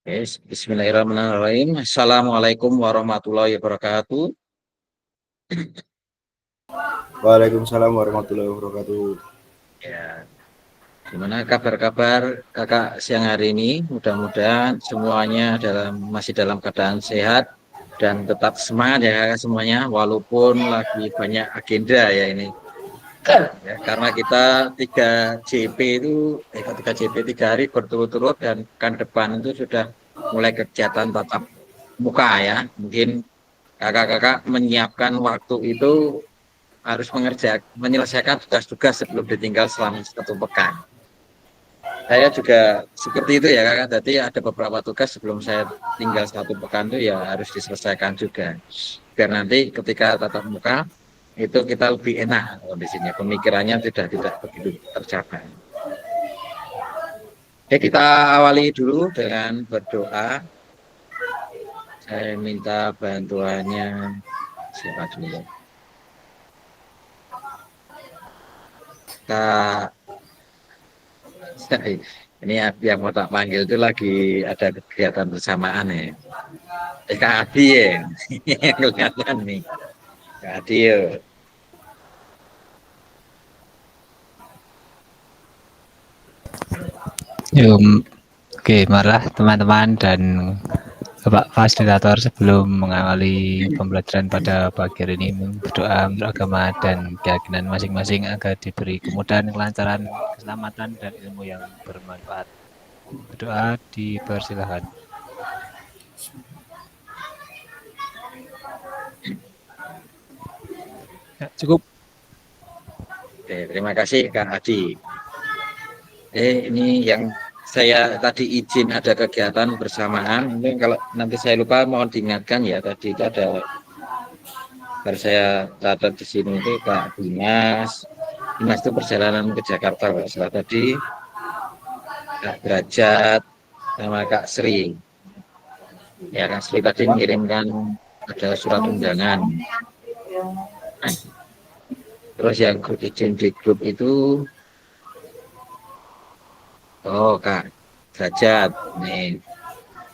Yes, Bismillahirrahmanirrahim. Assalamualaikum warahmatullahi wabarakatuh. Waalaikumsalam warahmatullahi wabarakatuh. Ya, gimana kabar-kabar kakak siang hari ini? Mudah-mudahan semuanya masih dalam keadaan sehat dan tetap semangat ya kakak semuanya, walaupun lagi banyak agenda ya ini. Ya, karena kita 3JP itu, 3JP 3 hari berturut-turut dan pekan depan itu sudah mulai kegiatan tatap muka ya. Mungkin kakak-kakak menyiapkan waktu itu harus menyelesaikan tugas-tugas sebelum ditinggal selama 1 pekan. Saya juga seperti itu ya kakak. Jadi ada beberapa tugas sebelum saya tinggal 1 pekan itu ya harus diselesaikan juga. Biar nanti ketika tatap muka itu kita lebih enak kondisinya. Pemikirannya tidak begitu tercapai. Oke, kita awali dulu dengan berdoa. Saya minta bantuannya siapa dulu? Kak, ini yang mau tak panggil itu lagi ada kegiatan bersamaan ya. Kak Adi ya, yang kelihatan nih. Kak Adi ya. Oke, marilah teman-teman dan Bapak Fasilitator sebelum mengawali pembelajaran pada pagi hari ini berdoa menurut agama dan keyakinan masing-masing agar diberi kemudahan, kelancaran, keselamatan, dan ilmu yang bermanfaat. Berdoa dipersilahkan. Ya, cukup. Oke, terima kasih Kak Adi. Ini yang saya tadi izin ada kegiatan bersamaan. Mungkin kalau nanti saya lupa mohon diingatkan ya. Tadi itu ada baru saya catat di sini itu Kak Dimas. Dimas itu perjalanan ke Jakarta Pak. Setelah tadi Kak Derajat sama Kak Sri. Ya Kak Sri tadi mengirimkan ada surat undangan. Terus yang izin di grup itu Kak Derajat. Nih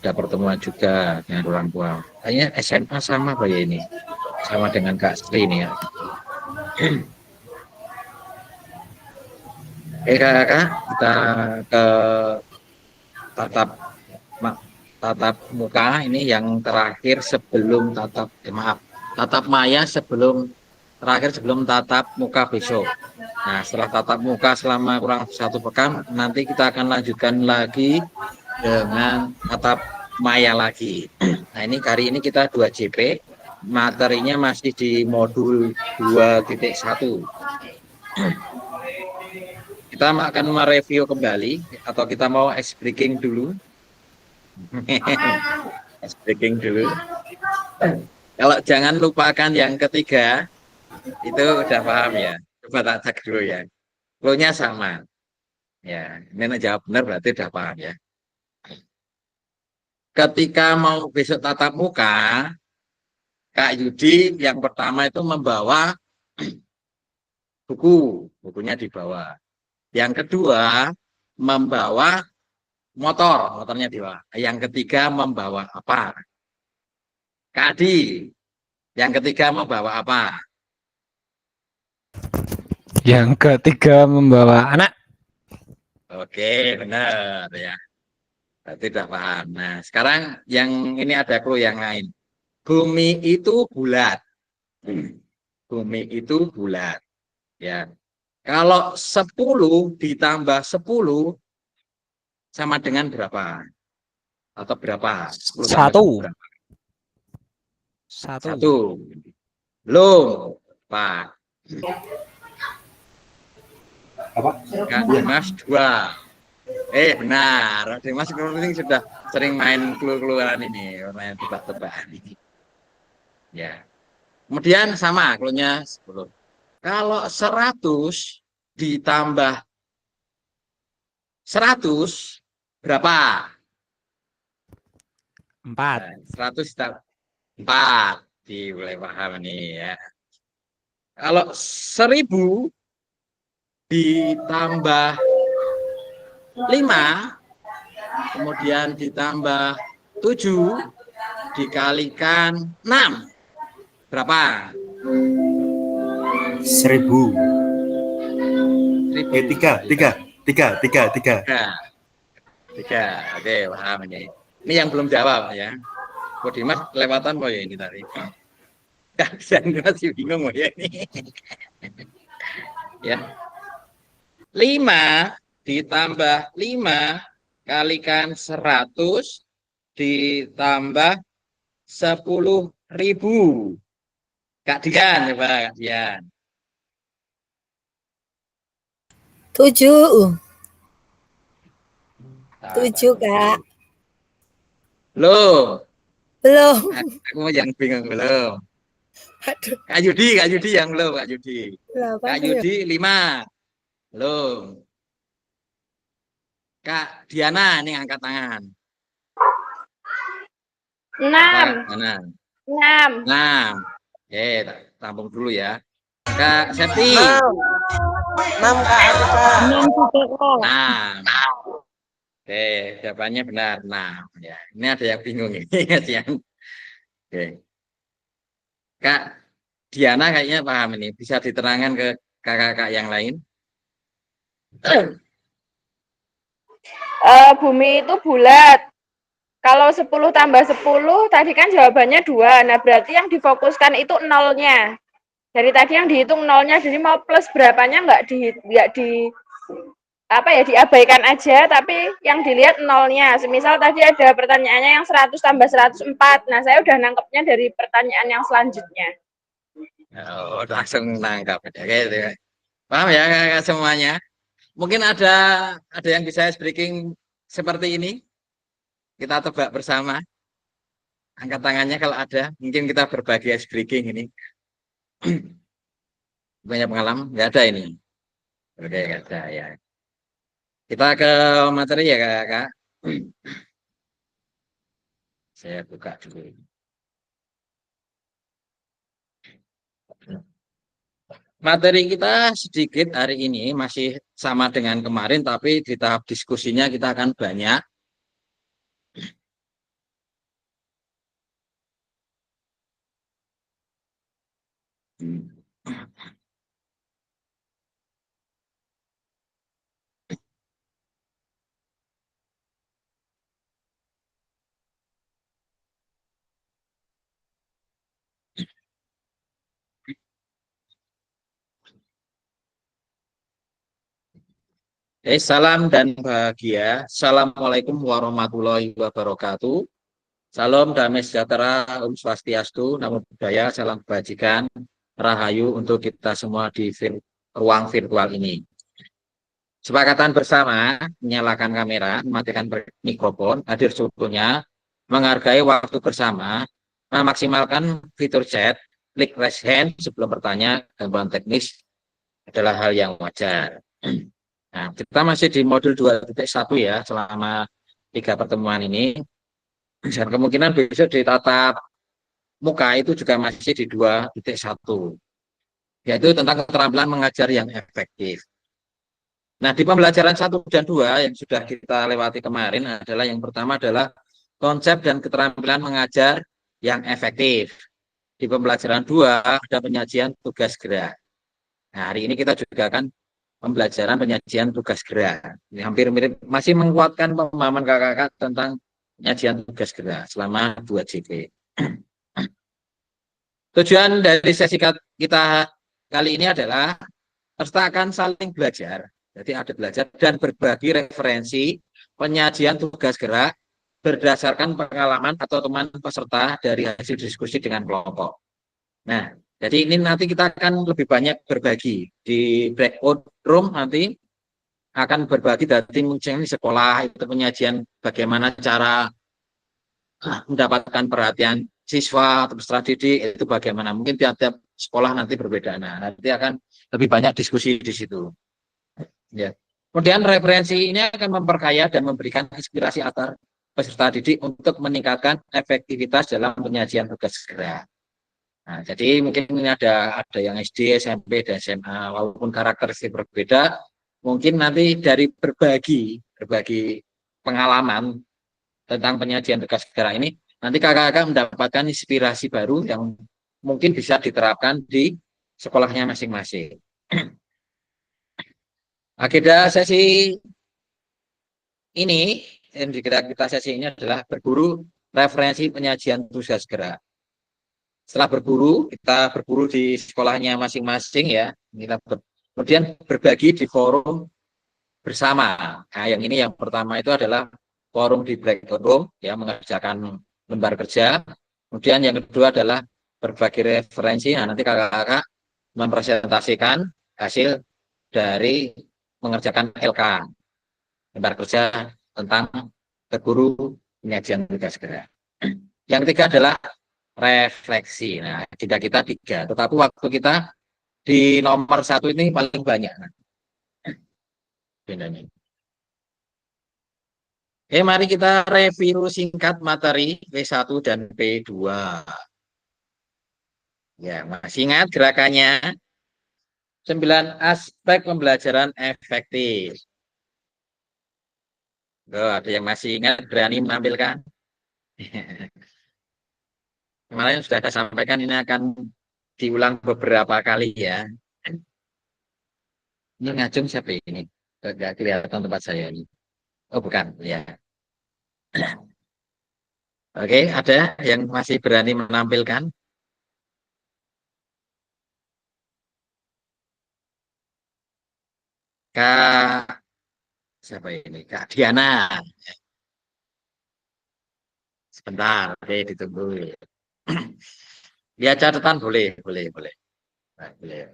ada pertemuan juga dengan orang tua. Kayaknya SMA sama Pak ya ini. Sama dengan Kak Sri ini ya. Kakak, kita ke tatap tatap muka ini yang terakhir sebelum tatap maya terakhir sebelum tatap muka besok. Nah, setelah tatap muka selama kurang 1 pekan, nanti kita akan lanjutkan lagi dengan tatap maya lagi. Nah, ini hari ini kita 2JP, materinya masih di modul 2.1. Kita akan mereview kembali atau kita mau ice breaking dulu. Ice breaking dulu. Kalau jangan lupakan yang ketiga, itu udah paham ya. Coba tak cek dulu ya. Flow-nya sama. Ya, ini jawab benar berarti udah paham ya. Ketika mau besok tatap muka, Kak Yudi yang pertama itu membawa bukunya dibawa. Yang kedua membawa motornya dibawa. Yang ketiga membawa apa? Kak Adi, yang ketiga membawa apa? Yang ketiga membawa anak. Oke, benar ya. Berarti udah paham. Nah, sekarang yang ini ada clue yang lain. Bumi itu bulat. Bumi itu bulat. Ya. Kalau 10 ditambah 10 sama dengan berapa? Atau berapa? 10 tambah 10 Satu. berapa? Satu. 1. Belum. Pak. Apa? Kak Dimas 2. Benar. Dimas ini sudah sering main clue-cluean ini. Main tebak-tebakan ini. Ya. Kemudian sama clue-nya 10. Kalau 100 ditambah 100 berapa? 4. Nah, 100 ditambah 4. Boleh paham nih ya. Kalau 1000 ditambah 5 kemudian ditambah 7 dikalikan 6. Berapa? 1000. 1000. 3. 3. Oke, paham ini. Ini yang belum jawab ya. Kok Dimas kelewatan kok ya ini tadi. Kasihan masih bingung ya ini. Ya. 5 ditambah 5 kalikan 100 ditambah 10.000. Kak Dian, coba Kak Dian. 7. 7, Kak. Belum. Belum. Aku yang bingung belum. Aduh, Kak Yudi yang belum, Kak Yudi. Kak Yudi 5. Belum. Kak Diana ini angkat tangan. 6. 6. 6. Oke, tampung dulu ya. Kak Septi. 6 Kak. 6 juga kok. 6. Oke, jawabannya benar. 6 ya. Ini ada yang bingung ini kasihan. Oke. Kak Diana kayaknya paham ini. Bisa diterangkan ke kakak-kakak yang lain? Bumi itu bulat. Kalau 10 tambah 10, tadi kan jawabannya 2. Nah, berarti yang difokuskan itu nolnya. Dari tadi yang dihitung nolnya, jadi mau plus berapanya nggak diabaikan aja, tapi yang dilihat nolnya. Semisal tadi ada pertanyaannya yang 100 tambah 104. Nah, saya udah nangkepnya dari pertanyaan yang selanjutnya. Oh, langsung nangkap. Oke, paham ya kakak semuanya? Mungkin ada yang bisa ice breaking seperti ini. Kita tebak bersama. Angkat tangannya kalau ada. Mungkin kita berbagi ice breaking ini. Banyak pengalaman? Nggak ada ini. Oke, nggak ada ya. Kita ke materi ya kakak. Saya buka dulu. Materi kita sedikit hari ini masih sama dengan kemarin, tapi di tahap diskusinya kita akan banyak. Salam dan bahagia. Assalamualaikum warahmatullahi wabarakatuh. Salam damai sejahtera, Om Swastiastu, Namo Buddhaya, salam kebajikan, rahayu untuk kita semua di ruang virtual ini. Sepakatan bersama, menyalakan kamera, mematikan mikrofon, hadir seutuhnya, menghargai waktu bersama, memaksimalkan fitur chat, klik raise hand sebelum bertanya, gangguan teknis adalah hal yang wajar. Nah, kita masih di modul 2.1 ya, selama 3 pertemuan ini. Dan kemungkinan besok di tatap muka itu juga masih di 2.1, yaitu tentang keterampilan mengajar yang efektif. Nah, di pembelajaran 1 dan 2 yang sudah kita lewati kemarin adalah yang pertama adalah konsep dan keterampilan mengajar yang efektif. Di pembelajaran 2 ada penyajian tugas gerak. Nah, hari ini kita juga akan pembelajaran penyajian tugas gerak. Ini hampir mirip, masih menguatkan pemahaman kakak-kakak tentang penyajian tugas gerak selama 2 JP. Tujuan dari sesi kita kali ini adalah peserta akan saling belajar. Jadi ada belajar dan berbagi referensi penyajian tugas gerak berdasarkan pengalaman atau teman peserta dari hasil diskusi dengan kelompok. Nah, jadi ini nanti kita akan lebih banyak berbagi di breakout room, nanti akan berbagi dari mungkin sekolah itu penyajian bagaimana cara mendapatkan perhatian siswa atau peserta didik itu bagaimana. Mungkin tiap-tiap sekolah nanti berbeda. Nah, nanti akan lebih banyak diskusi di situ. Ya. Kemudian referensi ini akan memperkaya dan memberikan inspirasi antar peserta didik untuk meningkatkan efektivitas dalam penyajian tugas gerak. Nah, jadi mungkin ini ada yang SD, SMP, dan SMA, walaupun karakteristik berbeda, mungkin nanti dari berbagi pengalaman tentang penyajian tugas gerak ini, nanti kakak-kakak mendapatkan inspirasi baru yang mungkin bisa diterapkan di sekolahnya masing-masing. Agenda sesi ini, kita sesi ini adalah berburu referensi penyajian tugas gerak. Setelah berburu, kita berburu di sekolahnya masing-masing ya. Kemudian berbagi di forum bersama. Nah, yang ini yang pertama itu adalah forum di Blackboard Room, ya, mengerjakan lembar kerja. Kemudian yang kedua adalah berbagi referensi. Nah, nanti kakak-kakak mempresentasikan hasil dari mengerjakan LK, lembar kerja tentang berburu penyajian tugas gerak. Yang ketiga adalah refleksi. Nah, tidak kita 3, tetapi waktu kita di nomor 1 ini paling banyak. Bedanya. Mari kita review singkat materi P1 dan P2. Ya, masih ingat gerakannya? 9 aspek pembelajaran efektif. Ada yang masih ingat, berani menampilkan? Kemarin sudah saya sampaikan, ini akan diulang beberapa kali ya. Ini ngajung siapa ini? Tidak kelihatan tempat saya ini. Oh, bukan, ya. Oke, ada yang masih berani menampilkan? Kak, siapa ini? Kak Diana. Sebentar, oke, ditunggu. Ya, catatan boleh, boleh, boleh. Nah, boleh.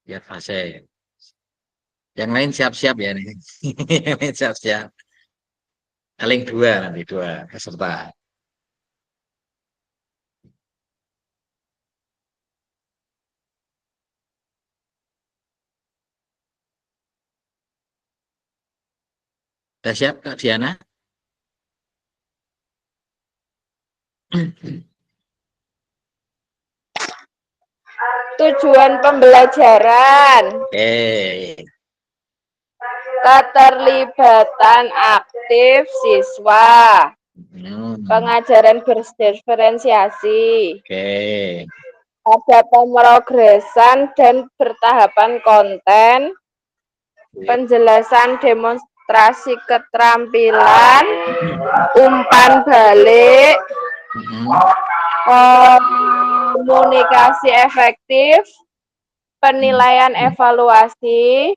Ya, fase. Yang lain siap-siap ya nih. Yang lain siap-siap. Paling 2 nanti, 2 peserta. Sudah siap, Kak Diana? Tujuan pembelajaran, Oke. keterlibatan aktif siswa, pengajaran berdiferensiasi, Oke. ada pemrograsan dan bertahapan konten, penjelasan demonstrasi keterampilan, umpan balik, komunikasi efektif, penilaian evaluasi,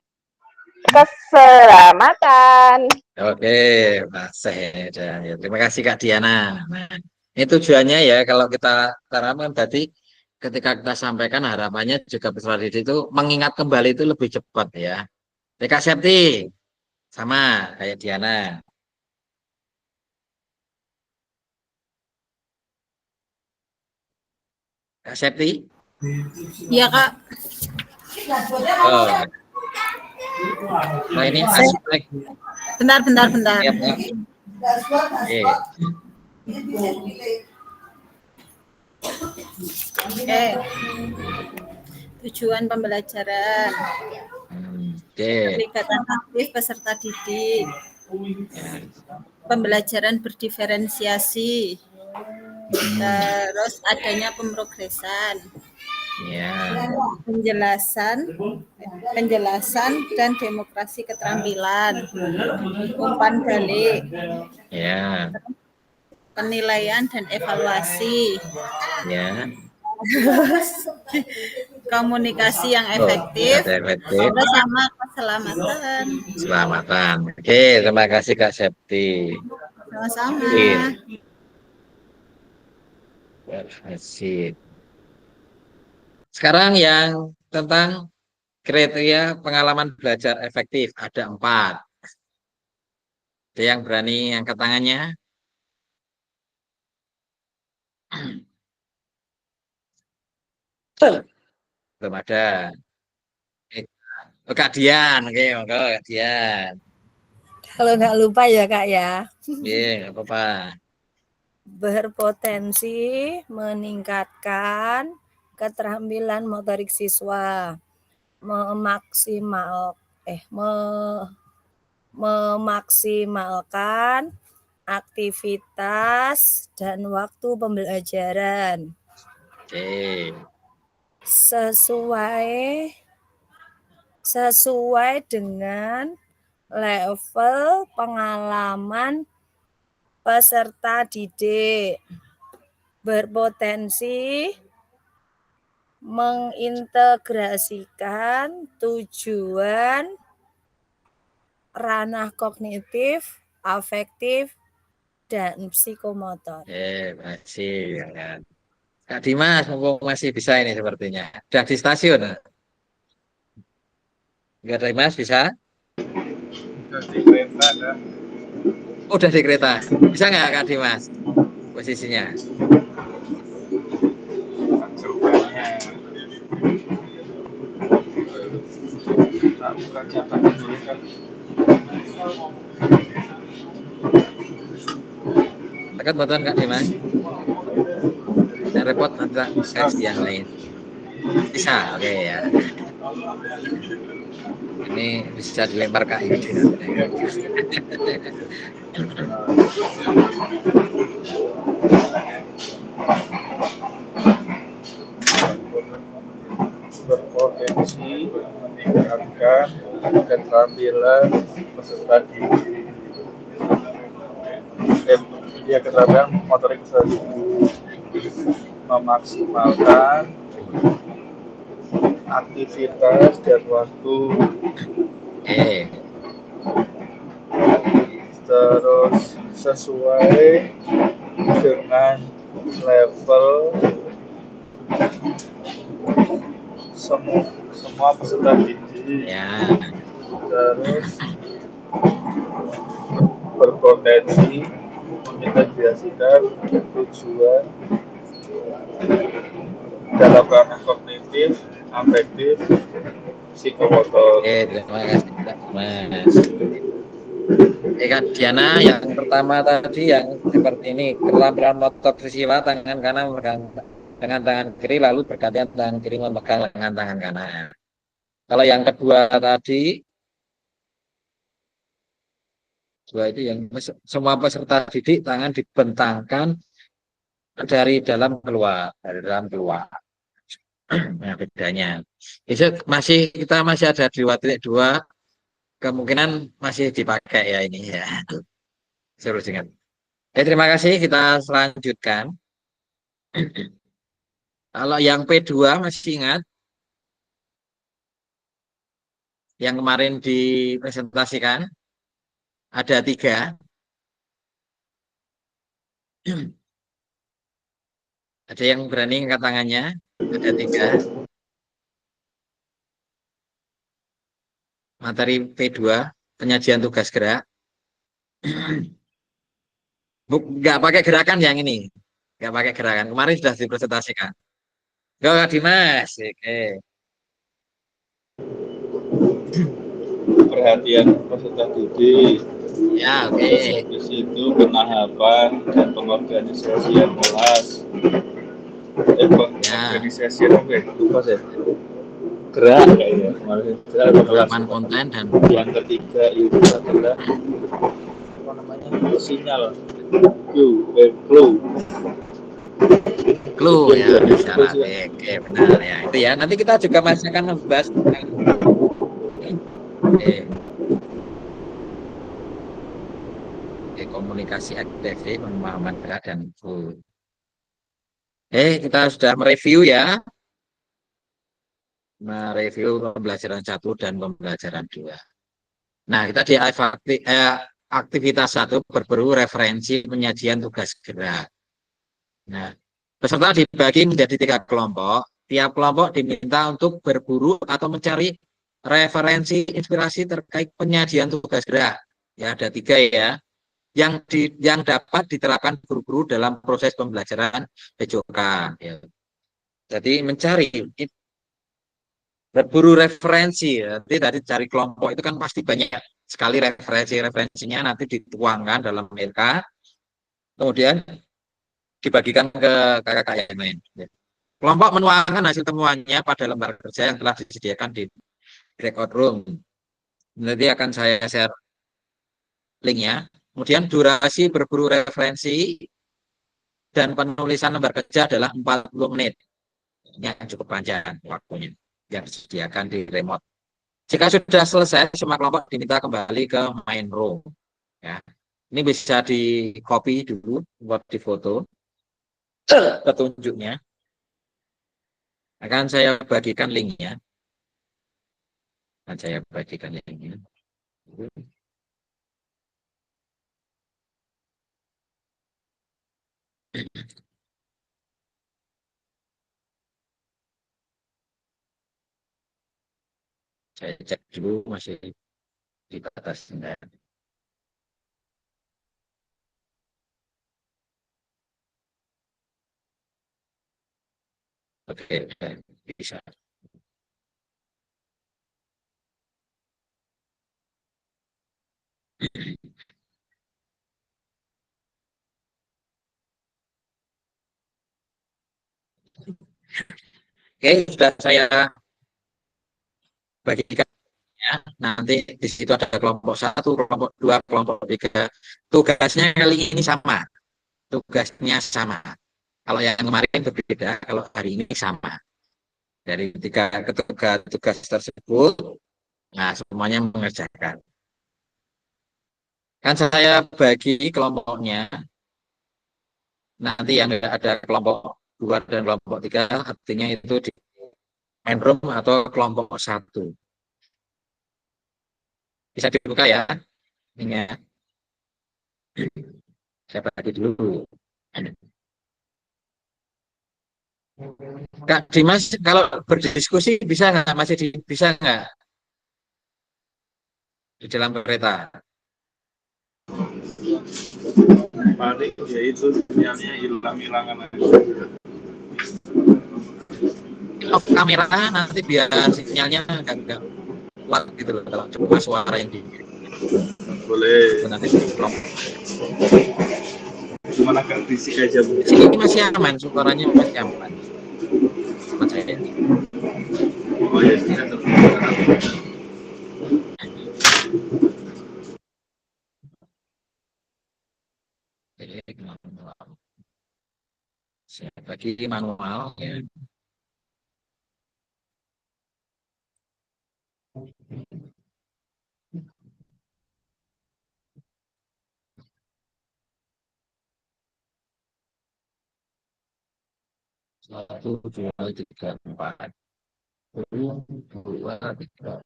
keselamatan. Oke, Pak Seh. Ya, terima kasih Kak Diana. Nah, ini tujuannya ya, kalau kita terapkan tadi, ketika kita sampaikan harapannya juga peserta didik itu mengingat kembali itu lebih cepat ya. Kak Septi, sama kayak Diana. Kak Septi? Iya, Kak. Oh. Nah, ini aspek. Bentar. Ya, Pak. Oke. Oke. Tujuan pembelajaran. Oke. Keterlibatan aktif peserta didik. Pembelajaran berdiferensiasi. Terus adanya pemrograsan. Ya. Penjelasan dan demokrasi keterampilan, umpan balik, Ya. penilaian dan evaluasi, Ya. komunikasi yang efektif, Efektif. bersama keselamatan. Selamatan. Oke, terima kasih Kak Septi. Sama-sama. Terima kasih. Sekarang yang tentang kriteria pengalaman belajar efektif ada 4. Ada yang berani angkat tangannya? Belum ada. Oh, Kak Dian, oke, monggo Kak Dian. Kalau nggak lupa ya Kak ya, Iya, nggak apa-apa. berpotensi meningkatkan keterampilan motorik siswa, memaksimalkan aktivitas dan waktu pembelajaran Oke. sesuai dengan level pengalaman peserta didik, berpotensi mengintegrasikan tujuan ranah kognitif, afektif, dan psikomotor. Masih ya kan. Kak Dimas, mumpung masih bisa ini sepertinya. Udah di stasiun? Enggak, Dimas bisa? Udah di kereta. Bisa nggak Kak Dimas? Posisinya. Tekan button Kak Dimas. Yang repot nanti kasih yang lain. Bisa, oke ya. Ini bisa dilempar Kak Yudi. Berpotensi meningkatkan keterampilan peserta didik. Keterampilan motorik peserta didik, memaksimalkan aktivitas dan waktu, terus sesuai dengan level semua peserta didik, terus berpotensi mengintegrasikan tujuan dalam ranah kognitif, afektif, psikomotor. Terima kasih Mas. Kak Diana, yang pertama tadi yang seperti ini, keterampilan motor siswa tangan kanan memegang dengan tangan kiri, lalu bergantian tangan kiri memegang dengan tangan kanan. Kalau yang kedua tadi, dua itu yang semua peserta didik tangan dibentangkan dari dalam keluar, Nah, bedanya. Kita masih ada 2.2, kemungkinan masih dipakai ya ini ya. Seru ingat. Terima kasih, kita selanjutkan. Kalau yang P2 masih ingat yang kemarin dipresentasikan, ada 3. Ada yang berani angkat tangannya? Ada 3. Materi P2, penyajian tugas gerak. Nggak pakai gerakan yang ini. Nggak pakai gerakan. Kemarin sudah dipresentasikan. Kak Dimas. Oke. Perhatian peserta didik. Ya, oke. Habis itu penahapan dan pengorganisasian kelas. Pengorganisasian lupa saya. Gerak kayaknya. Penerapan konten dan yang ketiga itu adalah apa namanya? Sinyal. clue ya, syarat. Oke, benar ya. Itu ya. Nanti kita juga masih akan membahas tentang komunikasi ekspresif, pemahaman gerak dan clue. Kita sudah mereview ya. Mereview pembelajaran 1 dan pembelajaran 2. Nah, kita di aktivitas 1 berburu referensi penyajian tugas gerak. Nah, peserta dibagi menjadi 3 kelompok. Tiap kelompok diminta untuk berburu atau mencari referensi inspirasi terkait penyajian tugas gerak. Ya, ada 3 ya. Yang dapat diterapkan guru-guru dalam proses pembelajaran PJOK. Ya. Jadi mencari berburu referensi. Nanti dari cari kelompok itu kan pasti banyak sekali referensinya nanti dituangkan dalam RK, kemudian dibagikan ke kakak yang lain. Kelompok menuangkan hasil temuannya pada lembar kerja yang telah disediakan di record room. Nanti akan saya share linknya. Kemudian durasi berburu referensi dan penulisan lembar kerja adalah 40 menit. Ini cukup panjang waktunya yang disediakan di remote. Jika sudah selesai, semua kelompok diminta kembali ke main room. Ya. Ini bisa di copy dulu buat di foto petunjuknya. Akan saya bagikan linknya. Saya cek dulu masih di batas enggak. Oke, bisa. Oke, sudah saya bagikan ya. Nanti di situ ada kelompok 1, kelompok 2, kelompok 3. Tugasnya kali ini sama. Tugasnya sama. Kalau yang kemarin berbeda, kalau hari ini sama. Dari 3 tugas tersebut, nah semuanya mengerjakan. Kan saya bagi kelompoknya. Nanti yang ada kelompok 2 dan kelompok 3, artinya itu di main room atau kelompok 1. Bisa dibuka ya. Ini ya. Saya bagi dulu. Kak Dimas, kalau berdiskusi bisa nggak? Bisa nggak di dalam kereta? Paling ya itu sinyalnya hilang-hilangan aja. Off kamera nanti biar sinyalnya nggak kuat gitu loh kalau cuma suara yang di. Boleh. Nanti Cuma agak berisik aja. Sini masih aman, suaranya masih aman. Mas saya. Oh ya, tidak terbuka. Saya bagi manual ya. Satu, dua, tiga, empat. Dua, tiga,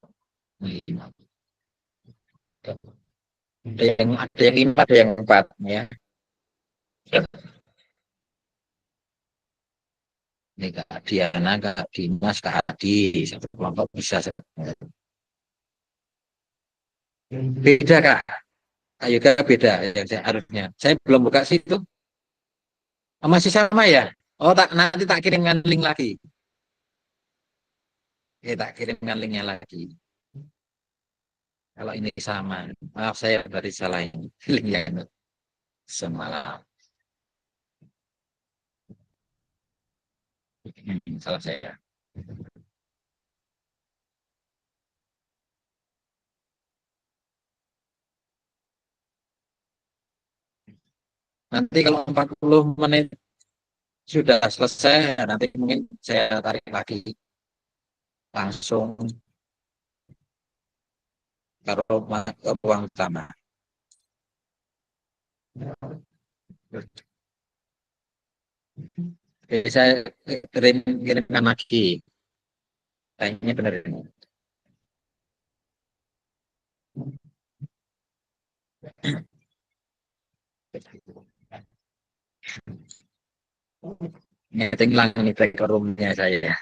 lima. Ada yang 5, ada yang 4 ya. Ini Kak Diana, Kak Dimas, Kak Adi, satu kelompok bisa. Beda Kak. Ayo Kak, beda yang saya harusnya. Saya belum buka situ. Oh, masih sama ya? Oh, nanti tak kirimkan link lagi. Tak kirimkan linknya lagi. Kalau ini sama, maaf saya berarti salah ini. Link yang semalam. Salah saya. Nanti kalau 40 menit sudah selesai, nanti mungkin saya tarik lagi langsung ke ruang utama. Oke, saya kirimkan lagi. Kayaknya benar ini. Ngeting lang ini take room-nya saya.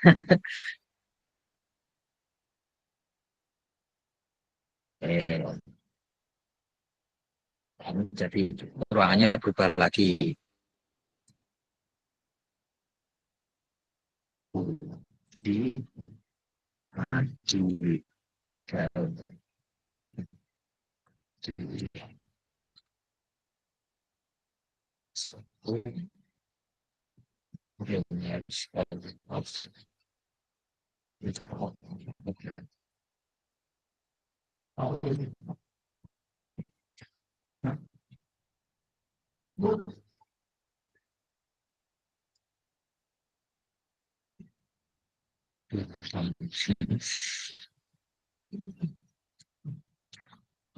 Jadi ruangannya berubah lagi. Di Adi,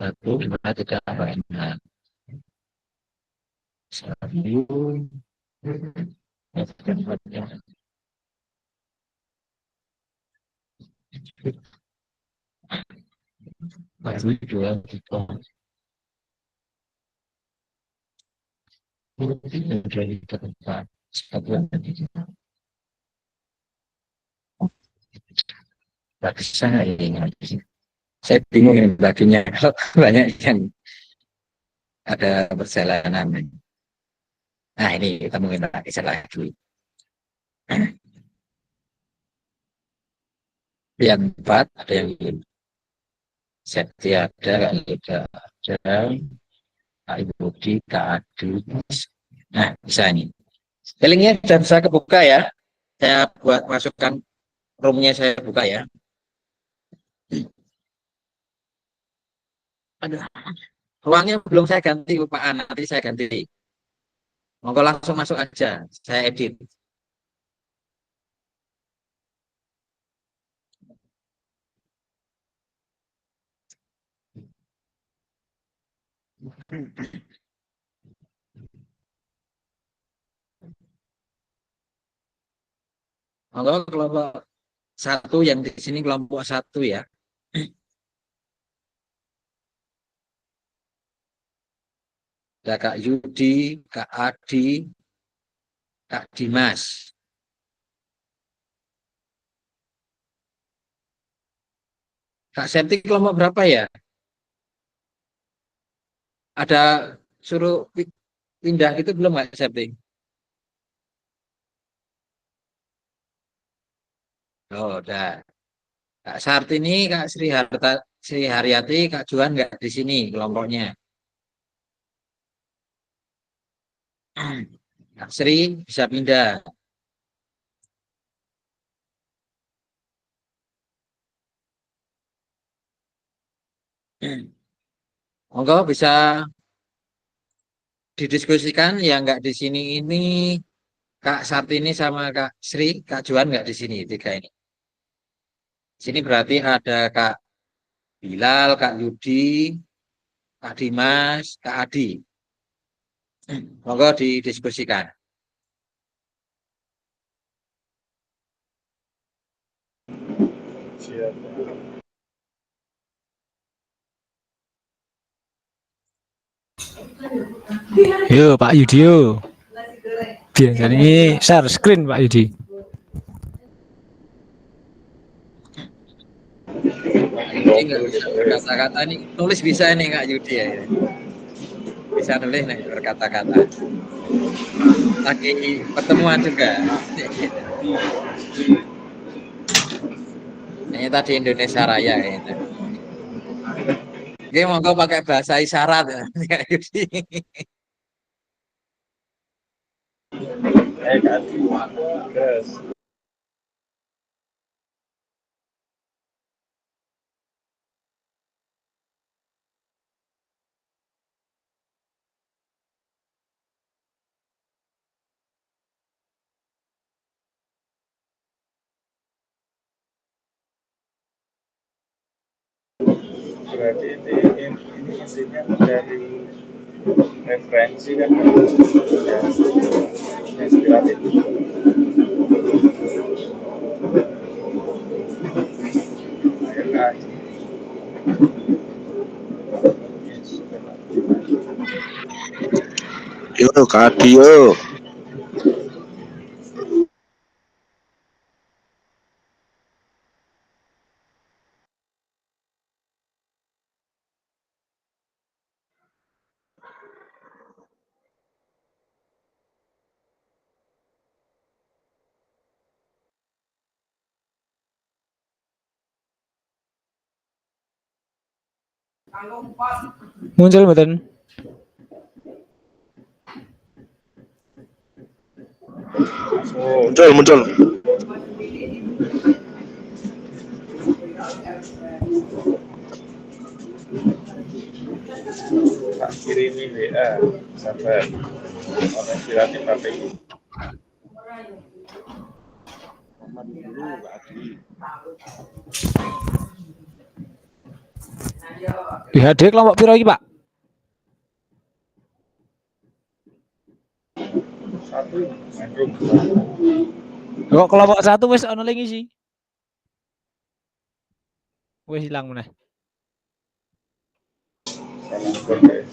satu lima tidak banyak satu baru dua tiga dari tempat satu bagi saya ingat saya bingung ini baginya kalau banyak yang ada perjalanan. Nah ini kita mungkin lagi lagi yang empat ada yang Septi ada Kak Budi, Kak Adi. Nah bisa ini linknya sudah bisa kebuka ya, saya buat masukkan roomnya, saya buka ya. Aduh, ruangnya belum saya ganti Pak, nanti saya ganti. Monggo langsung masuk aja, saya edit. Monggo kelompok satu yang di sini kelompok satu ya. Ada Kak Yudi, Kak Adi, Kak Dimas. Kak Septi kelompok berapa ya? Ada suruh pindah itu belum Kak Septi? Oh, udah. Kak Sartini, Kak Sri Haryati, Kak Juan nggak di sini kelompoknya. Kak Sri bisa pindah. Monggo bisa didiskusikan yang nggak di sini ini Kak Sartini sama Kak Sri, Kak Juan nggak di sini tiga ini. Sini berarti ada Kak Bilal, Kak Yudi, Kak Dimas, Kak Adi. Monggo didiskusikan. Siap. Yo Pak Yudi yo. Biasanya share screen Pak Yudi. Yudi nggak bisa berkata-kata nih, tulis bisa nih Kak Yudi ya. Bisa nulis nih berkata-kata. Lagi pertemuan juga. Ini tadi Indonesia Raya itu. Oke, monggo pakai bahasa isyarat ya, Kak Yudi. Terus. Berarti ini intinya dari referensi kan ya, inspiratif. Ayo Kak. Yo, Kak Adi, yo. Muncul mboten? Muncul. Tak kirimi WA sabar. Orang silakan KPI. DHD kelompok piro iki, Pak? Satu mandung. Kok kelompok 1 wis ana lagi sih? Wis hilang meneh. Salam guys.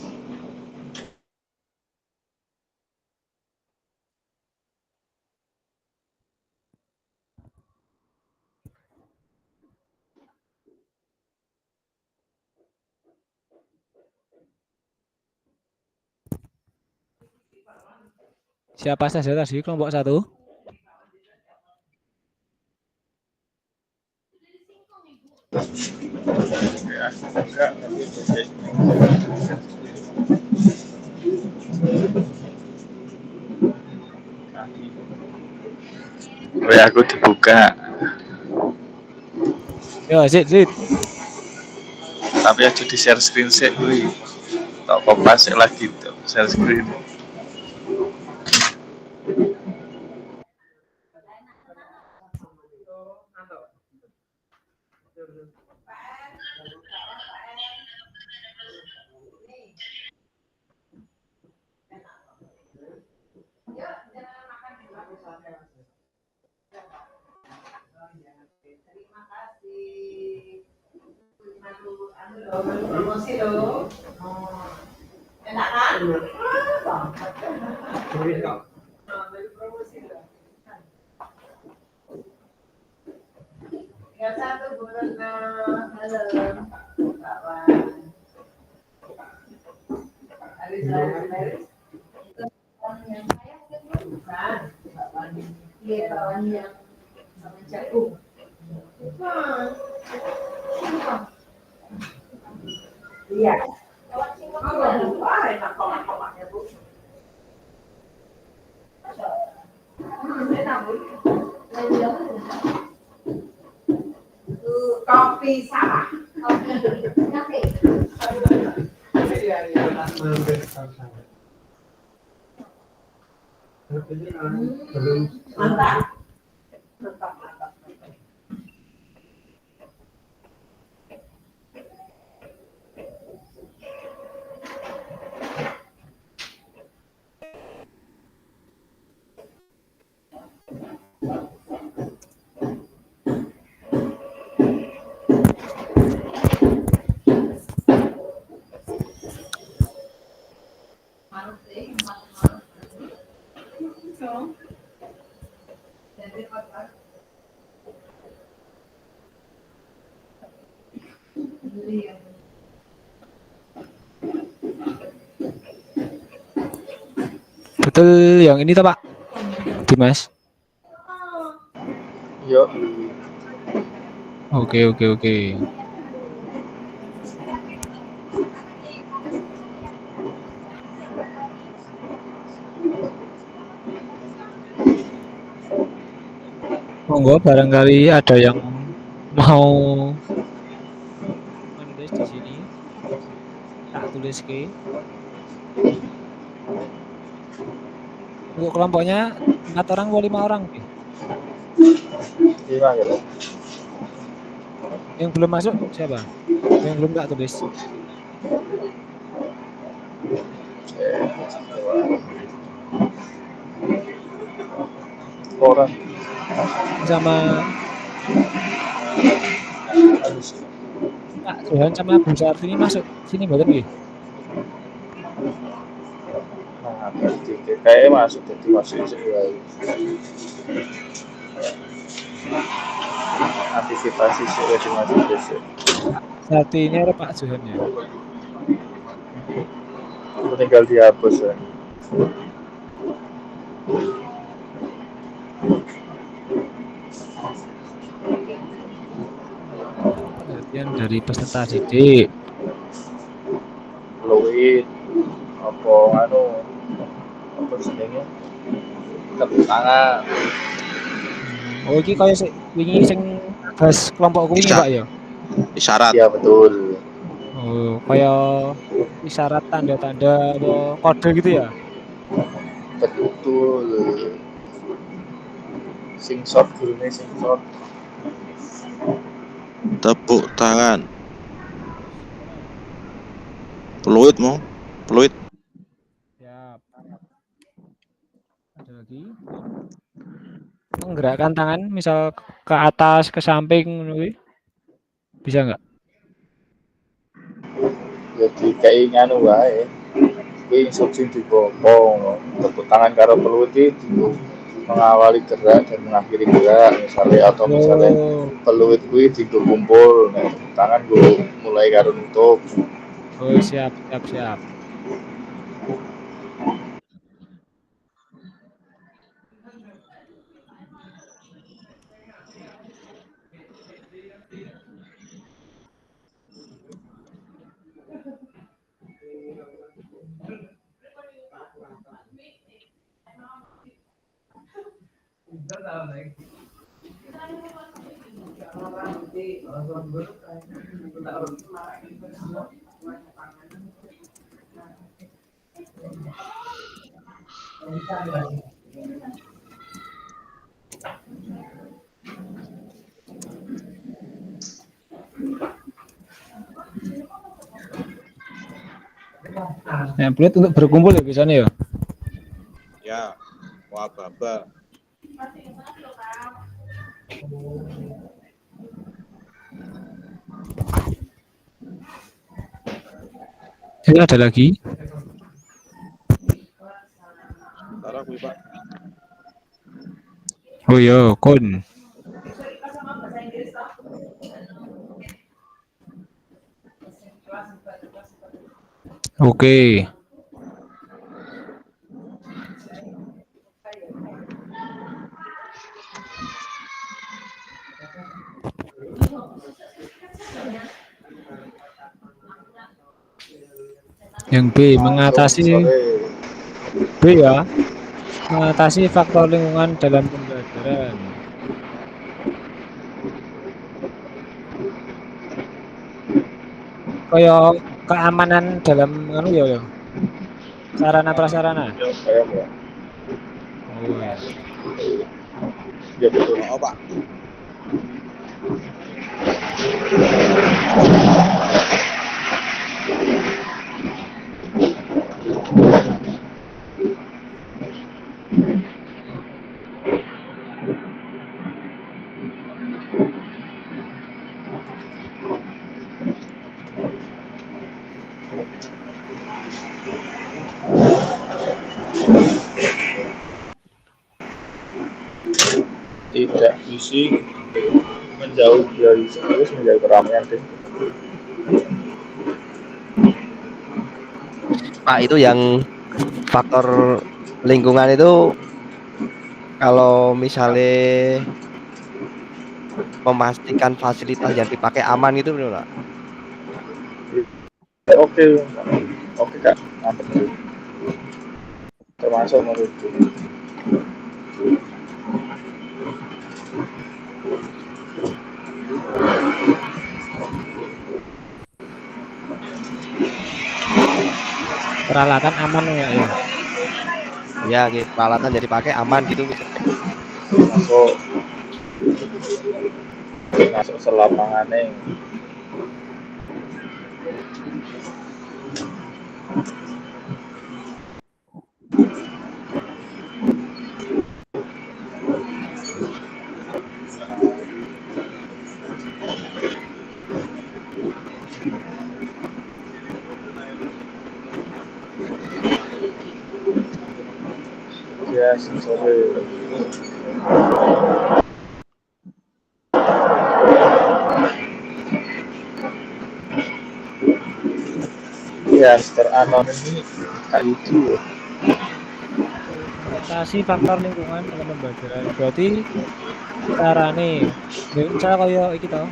Siapa saja tadi kelompok 1? Ya, enggak tapi selesai. WA aku dibuka. Yo, sit. Tapi aja di share screen sih kuwi. Tak kopas lagi tuh share screen. Kopi sawah. Mantap. Betul yang ini toh, Pak? Dimas. Yo. Oke. Monggo barangkali ada yang mau menulis di sini. Tak tulis ke. Untuk kelompoknya 4 orang atau 5 orang? 5 gitu. Yang belum masuk siapa? Yang belum tak tulis. Orang Sama Pak Johan sama Bu Sartini masuk sini mboten nggih? nah, kayaknya masuk jadi masuk antisipasi sih jadi masuk besok. Sartini ada Pak Johan ya. Tinggal dihapus ya. Perhatian dari peserta didik. fluid apa anu apa jenenge tepuk tangan. Oh iki kaya wingi sing bahas kelompok wingi Isya- Pak ya. Isyarat. Ya betul. Oh, kaya isyarat tanda-tanda apa kode gitu ya. Betul. Sing short gurune sing short. Tepuk tangan. Fluid mau. Fluid. Siap. Ada lagi? Menggerakkan tangan misal ke atas, ke samping ngono kuwi. Bisa enggak? Jadi kayak nganu wae. Kuwi instruksi digopo. Tepuk tangan karo fluid iki mengawali gerak dan mengakhiri gerak misalnya atau misalnya Oh, peluit kuwi digo kumpul nah tangan gue mulai karo nutup. oh siap, siap, siap. Nah, peluit untuk berkumpul ya biasanya ya. Ya. Wah, baba. Ini ada lagi. Taruh kuwi, Pak. Oh iya, kon. Oke. Yang B mengatasi B ya. Mengatasi faktor lingkungan dalam pembelajaran. Kayak keamanan dalam anu ya. Sarana prasarana. Oh ya. Ya betul. Oh, Pak. Tidak fisik menjauh dari serius menjauh keramaian deh. Pak, itu yang faktor lingkungan itu kalau misalnya memastikan fasilitas yang dipakai aman itu benar Pak? Oke Kak, mantap. Termasuk merujuk. Peralatan aman ya. Ya, gitu. Peralatan jadi pakai aman gitu. Masuk selapangane. Ya, sorry. Ya, Mr. Anon ini Kak Yudi. Mengatasi faktor lingkungan dalam pembelajaran. Berarti carane misalnya kaya iki toh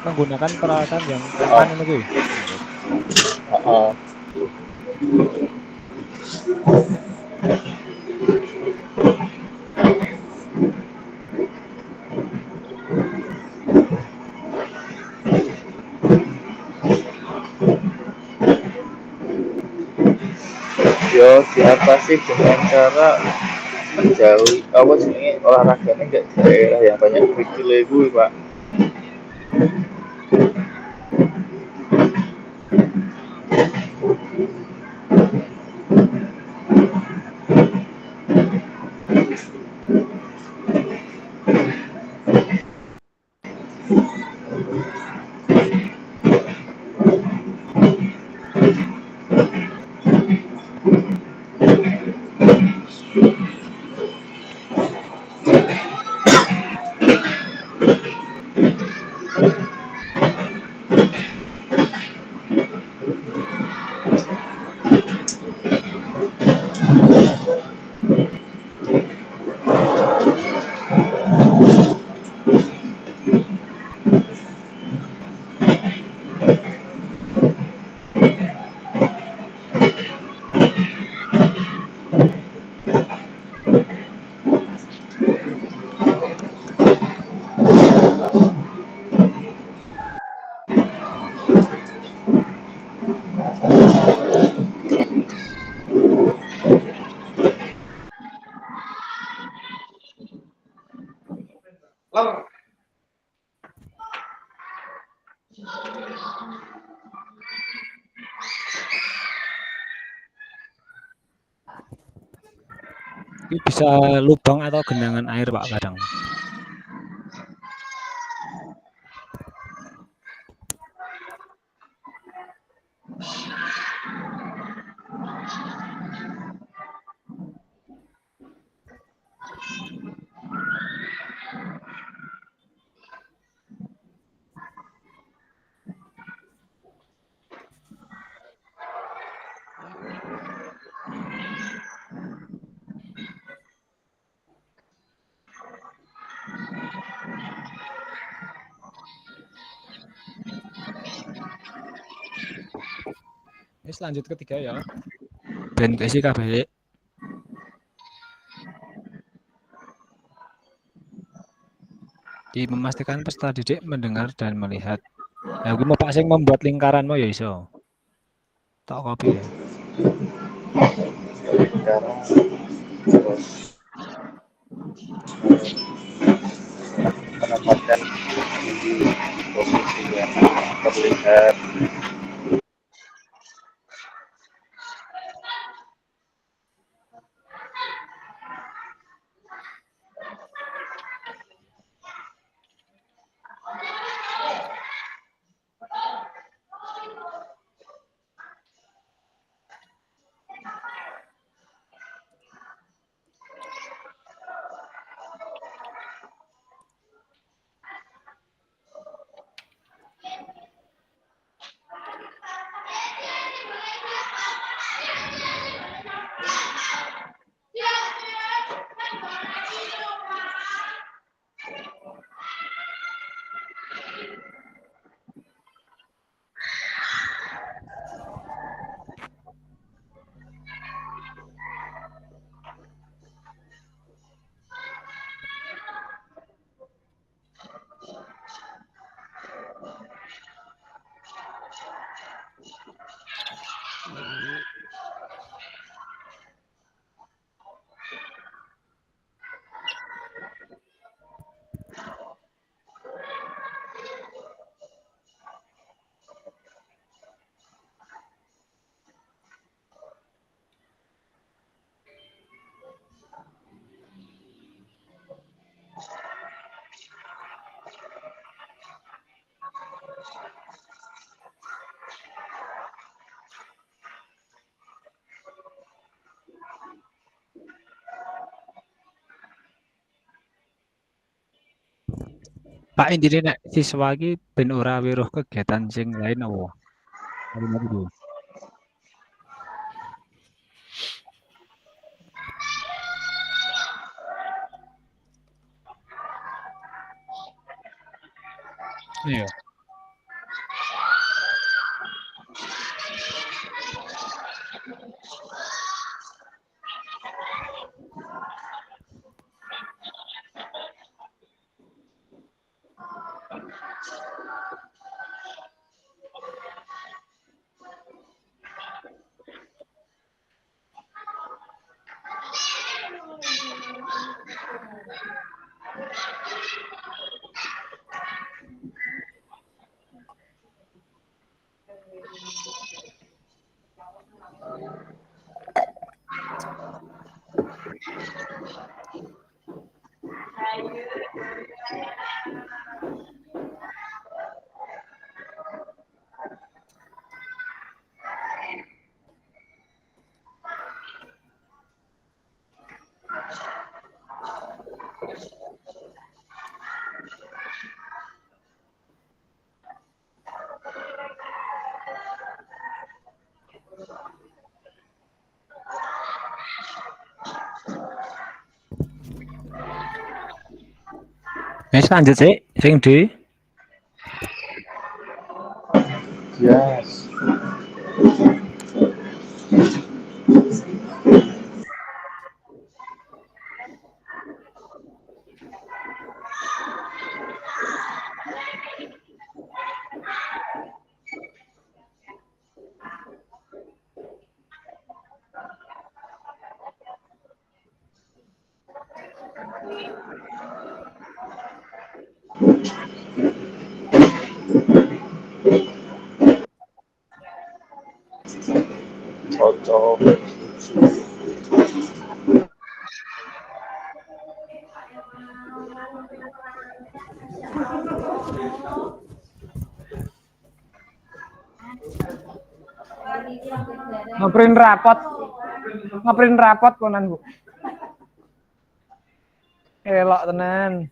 menggunakan peralatan yang aman ngono kuwi. Heeh. Yo diatasi dengan cara menjauhi apa sih olahraganya nggak di daerah yang banyak kerikil itu Pak. Ini bisa lubang atau genangan air Pak kadang. Ini lanjut ketiga ya. Ben kesi kabeh. Memastikan peserta didik mendengar dan melihat. Nah, gue mau Pak Sing membuat lingkaran mau ya iso. Tak copy ya. Sekarang terus menempatkan di posisi yang terlihat. Pak intine nek siswa iki ben ora weruh kegiatan sing lain apa? Kalimat itu. Iya. Wes lanjut sih, sing di. Yes. Cocok. Ngeprint rapot konan Bu. Elok tenan.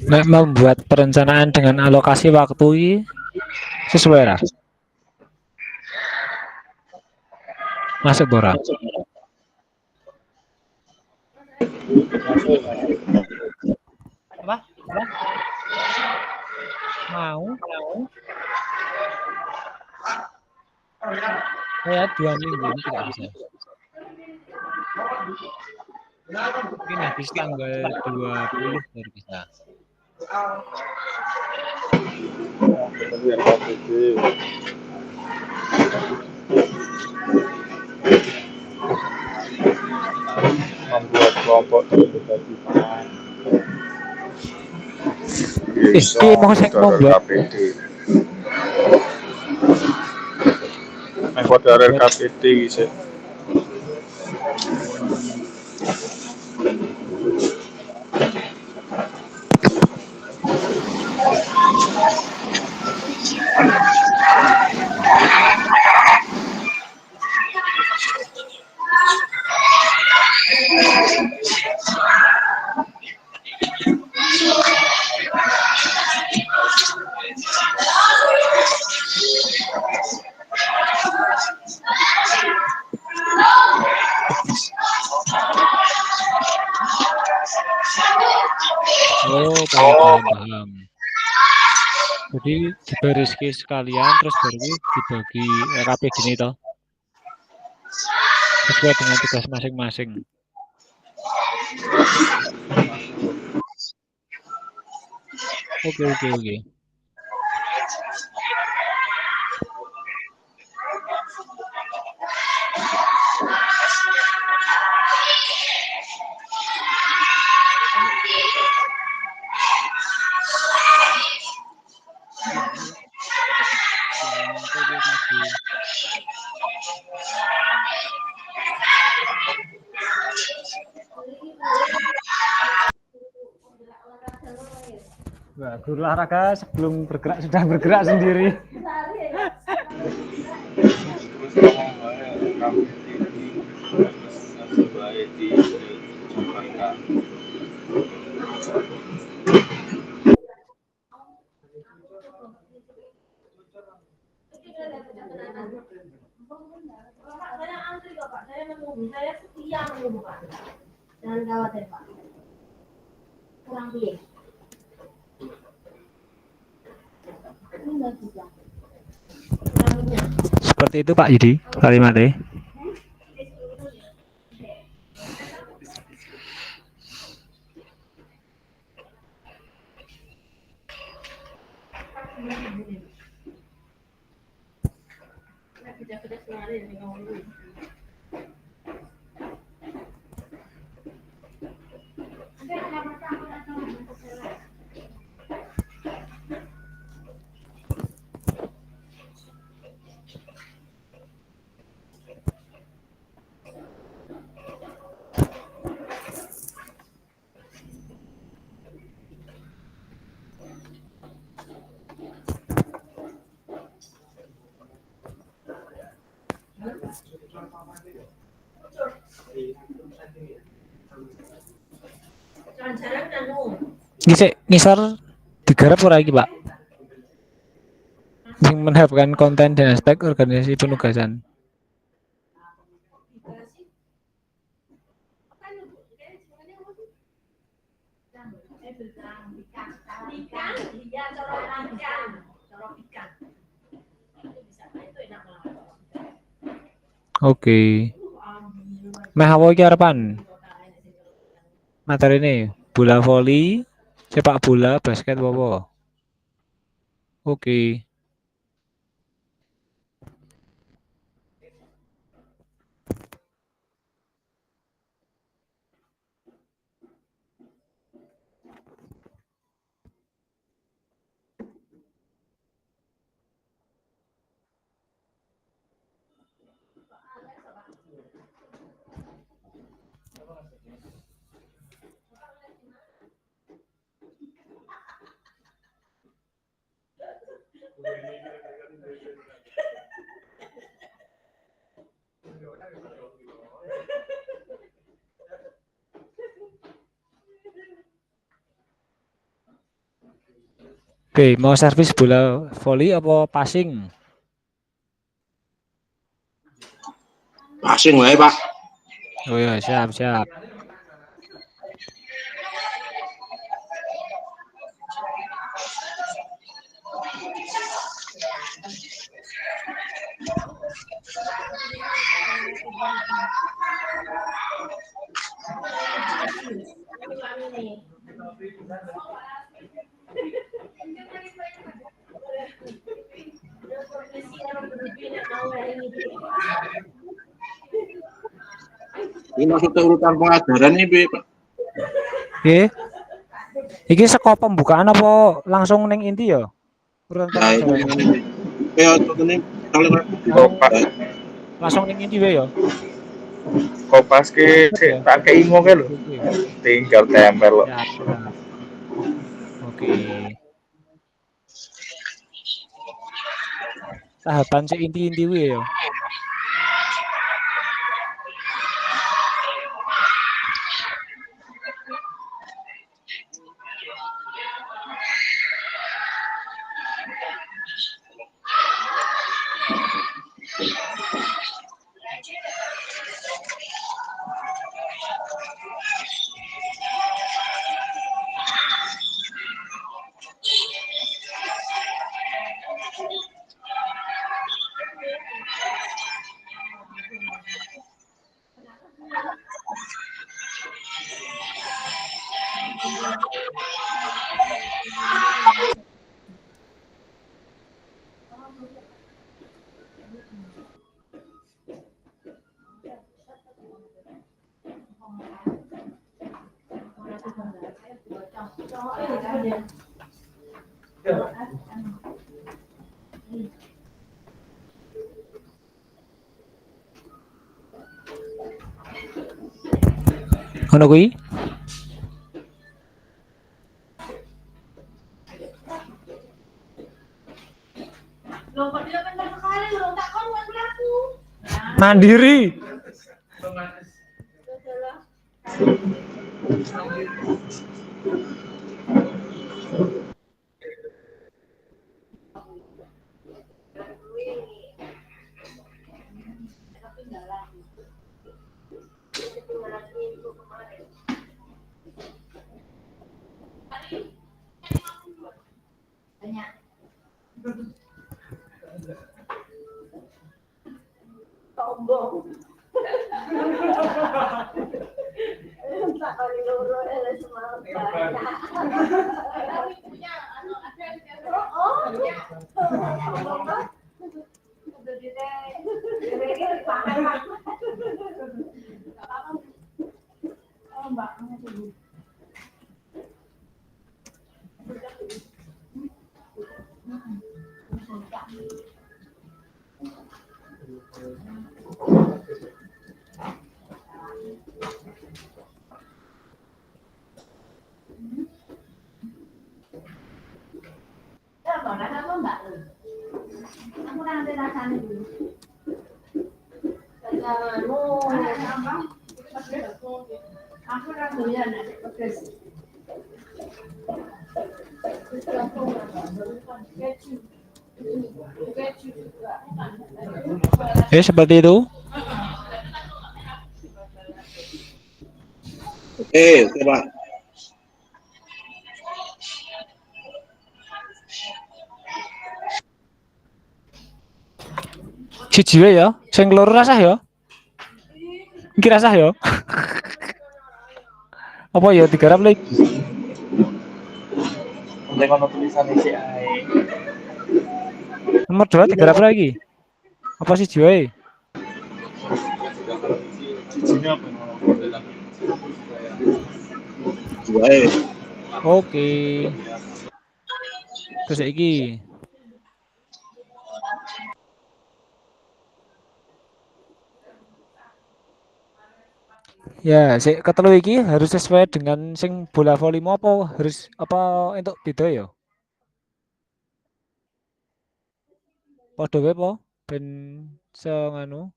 Nek membuat perencanaan dengan alokasi waktu ini sesuai lah. Masuk Bora. Apa? Mau? Saya 2 minggu ini tidak bisa. Mungkin habis tanggal 20 baru bisa. Kemudian KPD. Membuat kelompok berbagi peran. Mau saya membuat KPD. Dari KPD gitu. Oh, paham. Jadi dibereski sekalian terus baru dibagi LKP gini toh. Sesuai dengan tugas masing-masing. Oke. guru olahraga sebelum bergerak sudah bergerak sendiri. Terus ngomong kami tinggi terus sebaik dijabarkan. Seperti itu Pak Yudi kalimatnya. Ngisor digarap ora iki, Pak? Sing menghapuskan konten dan aspek organisasi penugasan. Oke. Meh apa iki arepan? Materi ini bola voli, sepak bola, basket apa? Oke. Oke, mau servis bola voli apa passing? Passing wae, Pak. Oh ya, siap. Ini maksudnya urutan pengajaran ini, Pak. Oke. Iki saka pembukaan apa langsung ning inti ya? Urutan Nah, itu pelajaran. ya ini Langsung ning inti wae ya. Kopas ke tak kei ngoke lho. Tinggal tempel. Ya. Oke. Tahapan si inti-inti wae ya. Ngono kuwi? Mandiri. Seperti itu. Oke, Pak. Siji wae ya, sing loro rasah ya. Iki rasah ya. Apa ya digarap lagi? Penting ono tulisan iki ae. Nomor 2 digarap lagi. Apa siji wae? Sijine apa? Wae. Oke. Terus iki. Ya, sik ketelu iki harus sesuai dengan sing bola voli apa harus apa entuk beda ya? Padha wae apa ben nganu.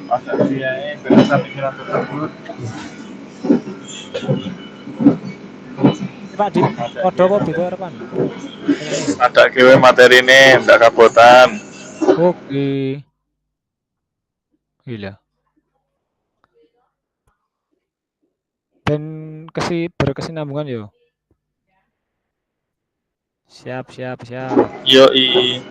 Masa dia berdasar pikiran tersebut. Pak Dit, padha apa beda arepan? Ada kewe materi ini, ndak kabotan. Oke. Gila. Dan berkesinambungan yo. Siap. Yoi.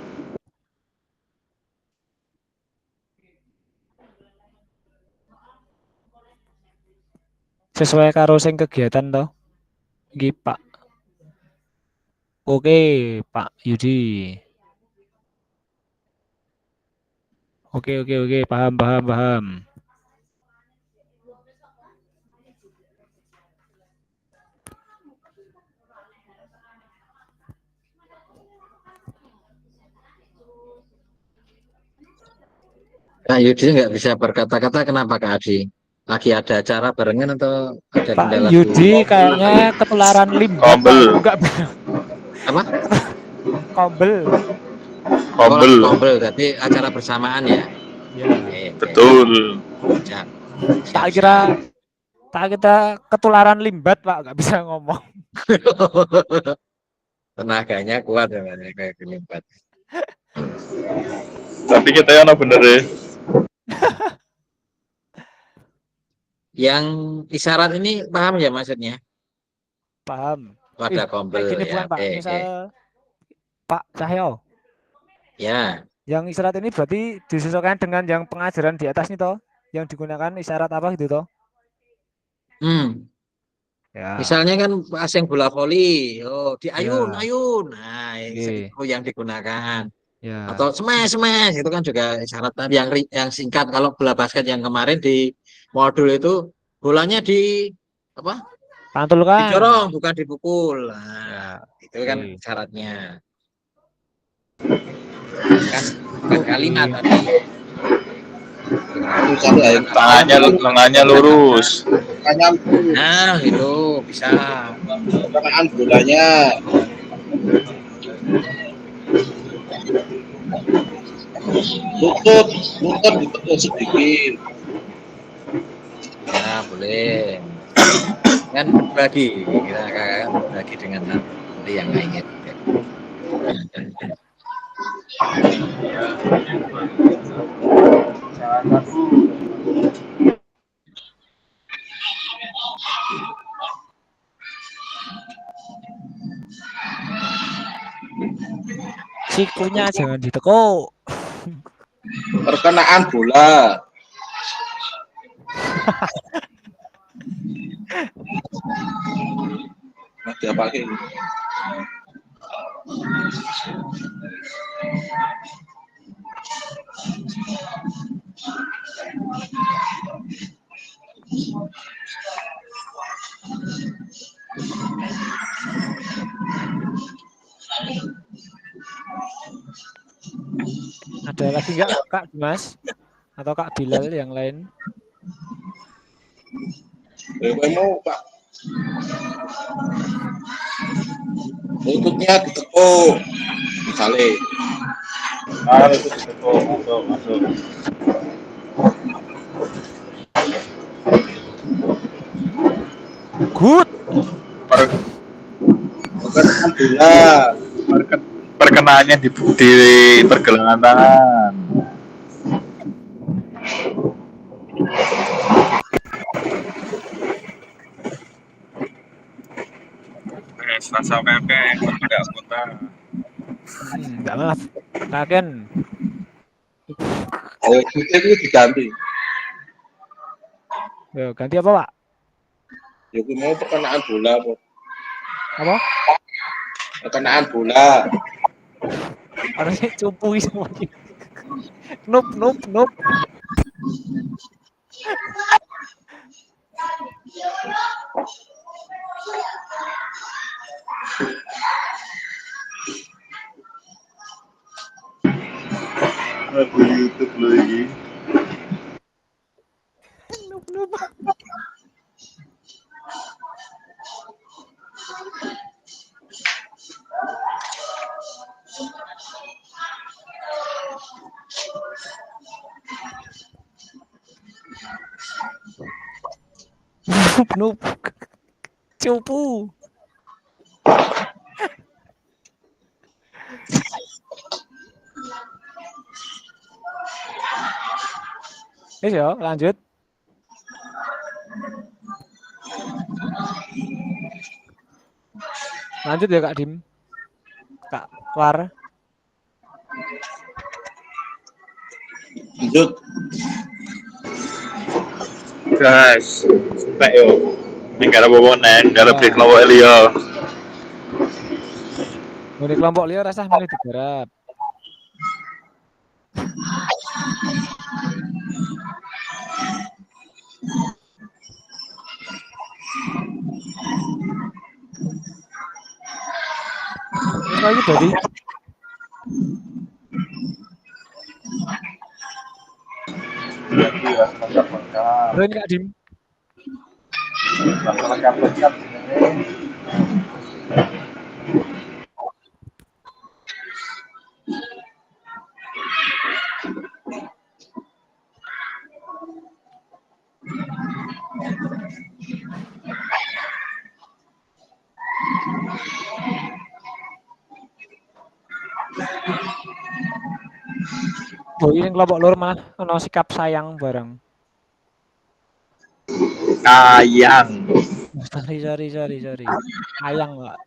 Sesuai karo sing kegiatan toh. Iki Pak. Oke, Pak Yudi. Oke, paham. Kak Yudi nggak bisa berkata-kata, kenapa Kak Adi? Lagi ada acara barengan atau ada kendala? Pak Yudi kayaknya ketularan limbah. Kombel. Enggak. Apa? Kombel. Kombel, berarti acara bersamaan ya? Ya. Betul. Siap. Tak kira ketularan limbat Pak, nggak bisa ngomong. Tenaganya kuat ya kayak kelimpat. Tapi kita yang bener ya. Yang isyarat ini paham ya maksudnya? Paham. Pada kombel Gini ya. bukan Pak, misal Pak Cahyo. Ya. Yang isyarat ini berarti disesuaikan dengan yang pengajaran di atas nih toh, yang digunakan isyarat apa gitu toh? Ya. Misalnya kan asing bola voli, di ayun. Nah, itu yang digunakan. Ya. Atau smash itu kan juga isyarat yang singkat. Kalau bola basket yang kemarin di modul itu bolanya apa? Pantulkan. Didorong bukan dipukul. Nah, itu kan syaratnya. Kan kalimat tadi. Tangannya lurus. Nah, itu bisa. Perkenaan bolanya. Lutut ditekuk sedikit. Ya, boleh. Kan berbagi, kita kan berbagi dengan nanti yang lainnya. Sikunya jangan ditekuk. Perkenaan bola. Ada apa lagi? Ada lagi nggak Kak Dimas atau Kak Bilal yang lain? Mau Pak. Lututnya ditekuk. Misalnya. Itu ditekuk, masuk. Good. Perkenaan bola. Perkenaannya di pergelangan tangan. Rasa pepek, tidak kota. Enggak maaf. Kaken. Ayo itu diganti. Yo, ganti apa, Pak? Ya gue mau perkenaan bola, Pak. Apa? Perkenaan bola. Harusnya cupu semuanya. Nope. Aku YouTube lagi. Nope. Nope. Cupu. Yo, lanjut. Lanjut ya Kak Dim. Kak War. Lanjut. Guys, sampai yo. Negara bobonen, negara beli kelompok Elio. Mulai kelompok liar rasa mulai digarap. Lagi tadi. Keren Kak Dim. Lengkap. Oh, ini kelompok lur malah ono sikap sayang bareng. Sayang. Sorry. Sayang, Pak.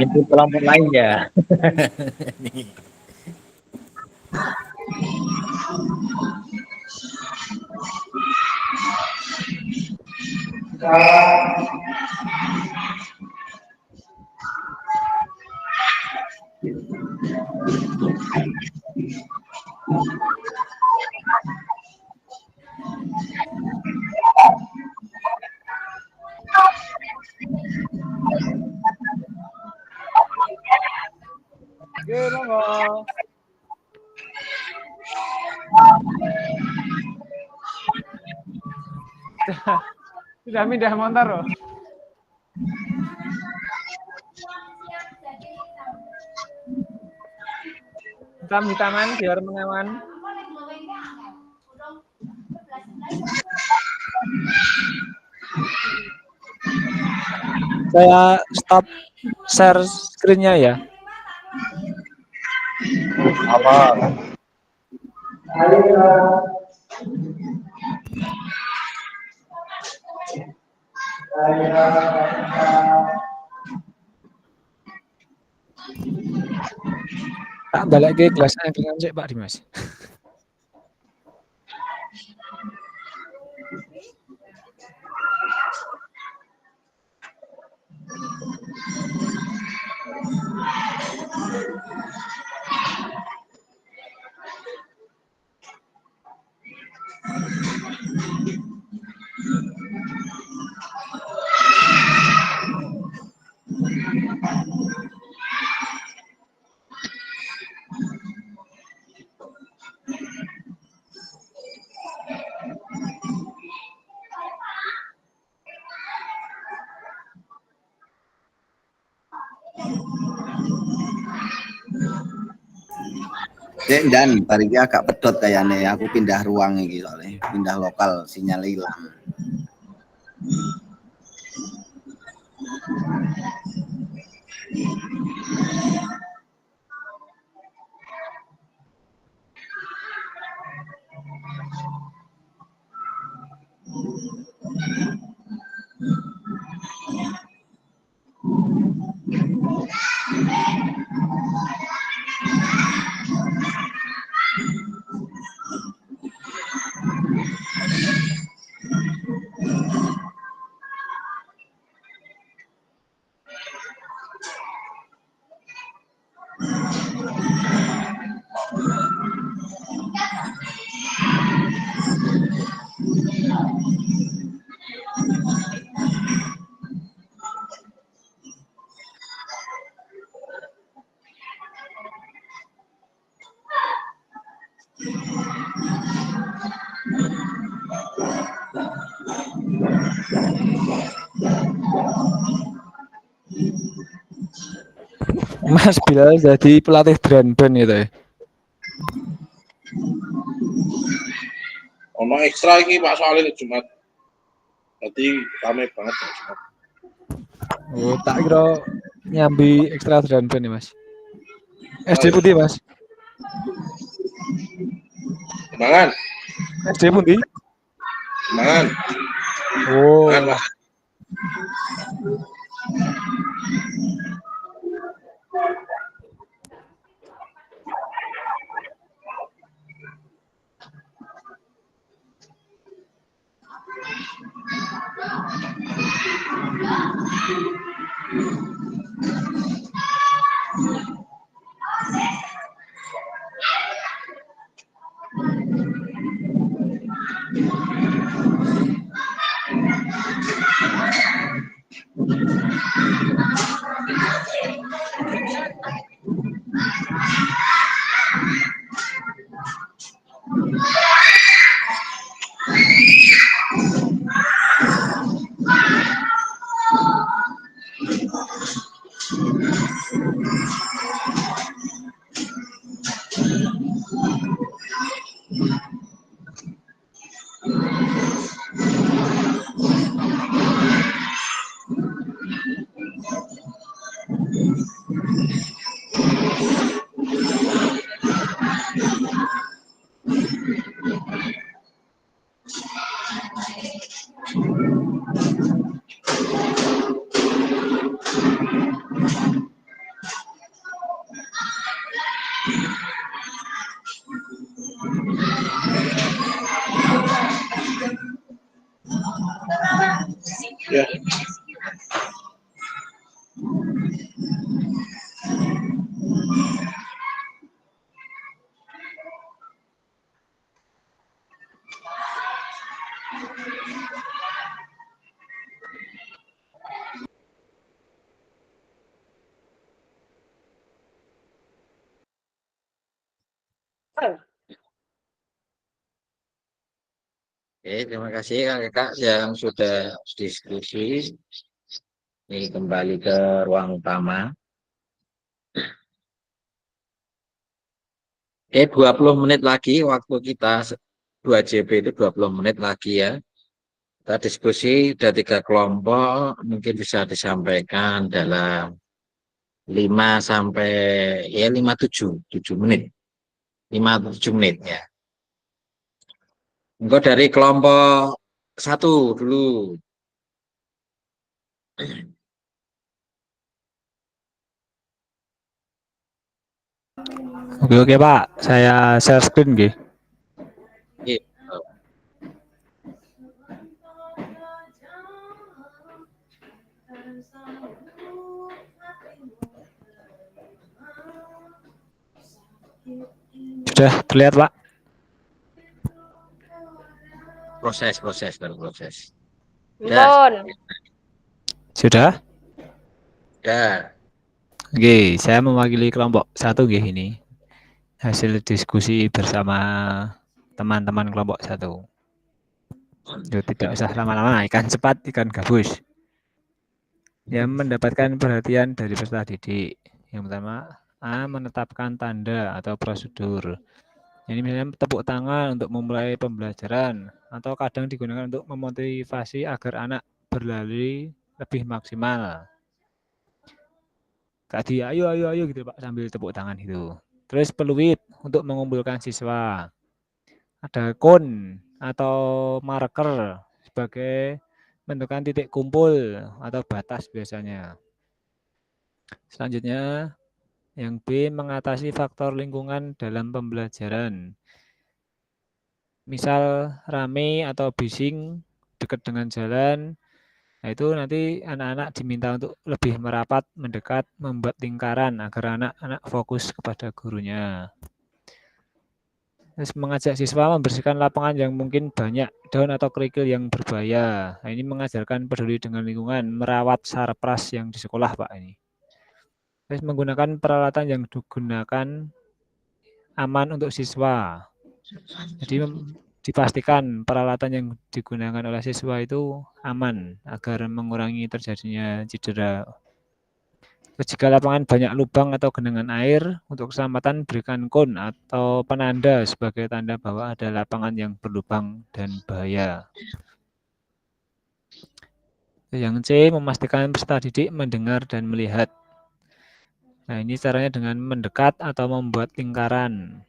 Itu kelompok lain ya. Oke, monggo. Sudah pindah motor loh. Hitam-hitaman biar mengawan. Saya stop share screen-nya ya. Aman. Tak balik ke kelasnya dengan cek Pak Dimas. Dek dan bariki agak pedot kayaknya aku pindah ruang iki soalnya pindah lokal sinyal hilang. Mas Bilal jadi pelatih drum band gitu ya. Ono ekstra iki Pak soalnya Jumat. Jadi rame banget Jumat. Oh, tak kira nyambi ekstra drum band ya, Mas. SD putih, Mas. Semangat. SD putih. Semangat. Oh. Semangat, Mas. Ya. Oke, terima kasih kakak yang sudah diskusi. Ini kembali ke ruang utama. Oke, 20 menit lagi waktu kita 2JB itu 20 menit lagi ya. Kita diskusi ada 3 kelompok, mungkin bisa disampaikan dalam 5 sampai ya 7 menit. 5-7 menit ya. Engkau dari kelompok 1 dulu. Oke Pak, saya share screen nggih. Oke. Sudah terlihat Pak? Proses. Belum. Sudah? Ya. Oke, saya mewakili kelompok 1 nggih ini. Hasil diskusi bersama teman-teman kelompok 1. Tidak usah lama-lama, ikan cepat, ikan gabus. Yang mendapatkan perhatian dari peserta didik. Yang pertama, A. Menetapkan tanda atau prosedur. Ini misalnya tepuk tangan untuk memulai pembelajaran atau kadang digunakan untuk memotivasi agar anak berlari lebih maksimal. Tadi ayo gitu Pak sambil tepuk tangan itu. Terus peluit untuk mengumpulkan siswa. Ada kon atau marker sebagai menentukan titik kumpul atau batas biasanya. Selanjutnya yang B, mengatasi faktor lingkungan dalam pembelajaran. Misal rame atau bising dekat dengan jalan, nah itu nanti anak-anak diminta untuk lebih merapat, mendekat, membuat lingkaran agar anak-anak fokus kepada gurunya. Terus mengajak siswa membersihkan lapangan yang mungkin banyak daun atau kerikil yang berbahaya. Nah, ini mengajarkan peduli dengan lingkungan, merawat sarpras yang di sekolah Pak ini. Terus menggunakan peralatan yang digunakan aman untuk siswa. Jadi dipastikan peralatan yang digunakan oleh siswa itu aman agar mengurangi terjadinya cedera. Terus jika lapangan banyak lubang atau genangan air, untuk keselamatan berikan kon atau penanda sebagai tanda bahwa ada lapangan yang berlubang dan bahaya. Yang C, memastikan peserta didik mendengar dan melihat. Nah, ini caranya dengan mendekat atau membuat lingkaran.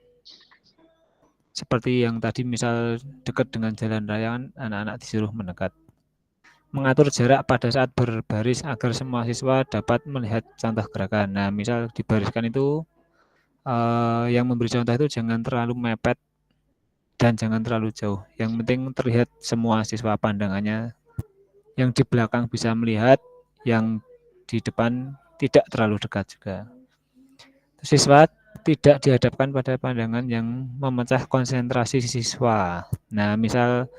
Seperti yang tadi misal dekat dengan jalan raya, anak-anak disuruh mendekat. Mengatur jarak pada saat berbaris agar semua siswa dapat melihat contoh gerakan. Nah, misal dibariskan itu, yang memberi contoh itu jangan terlalu mepet dan jangan terlalu jauh. Yang penting terlihat semua siswa pandangannya. Yang di belakang bisa melihat, yang di depan tidak terlalu dekat juga. Siswa tidak dihadapkan pada pandangan yang memecah konsentrasi siswa. Nah, misal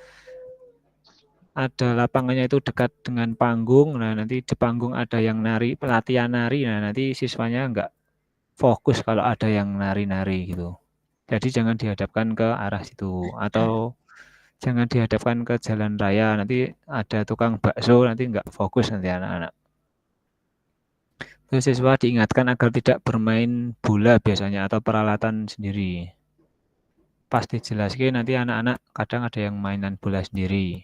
ada lapangannya itu dekat dengan panggung, nah nanti di panggung ada yang nari, pelatihan nari, nah nanti siswanya enggak fokus kalau ada yang nari-nari gitu. Jadi jangan dihadapkan ke arah situ, atau jangan dihadapkan ke jalan raya, nanti ada tukang bakso, nanti enggak fokus nanti anak-anak. Terus siswa diingatkan agar tidak bermain bola biasanya atau peralatan sendiri. Pasti jelaskan nanti anak-anak kadang ada yang mainan bola sendiri.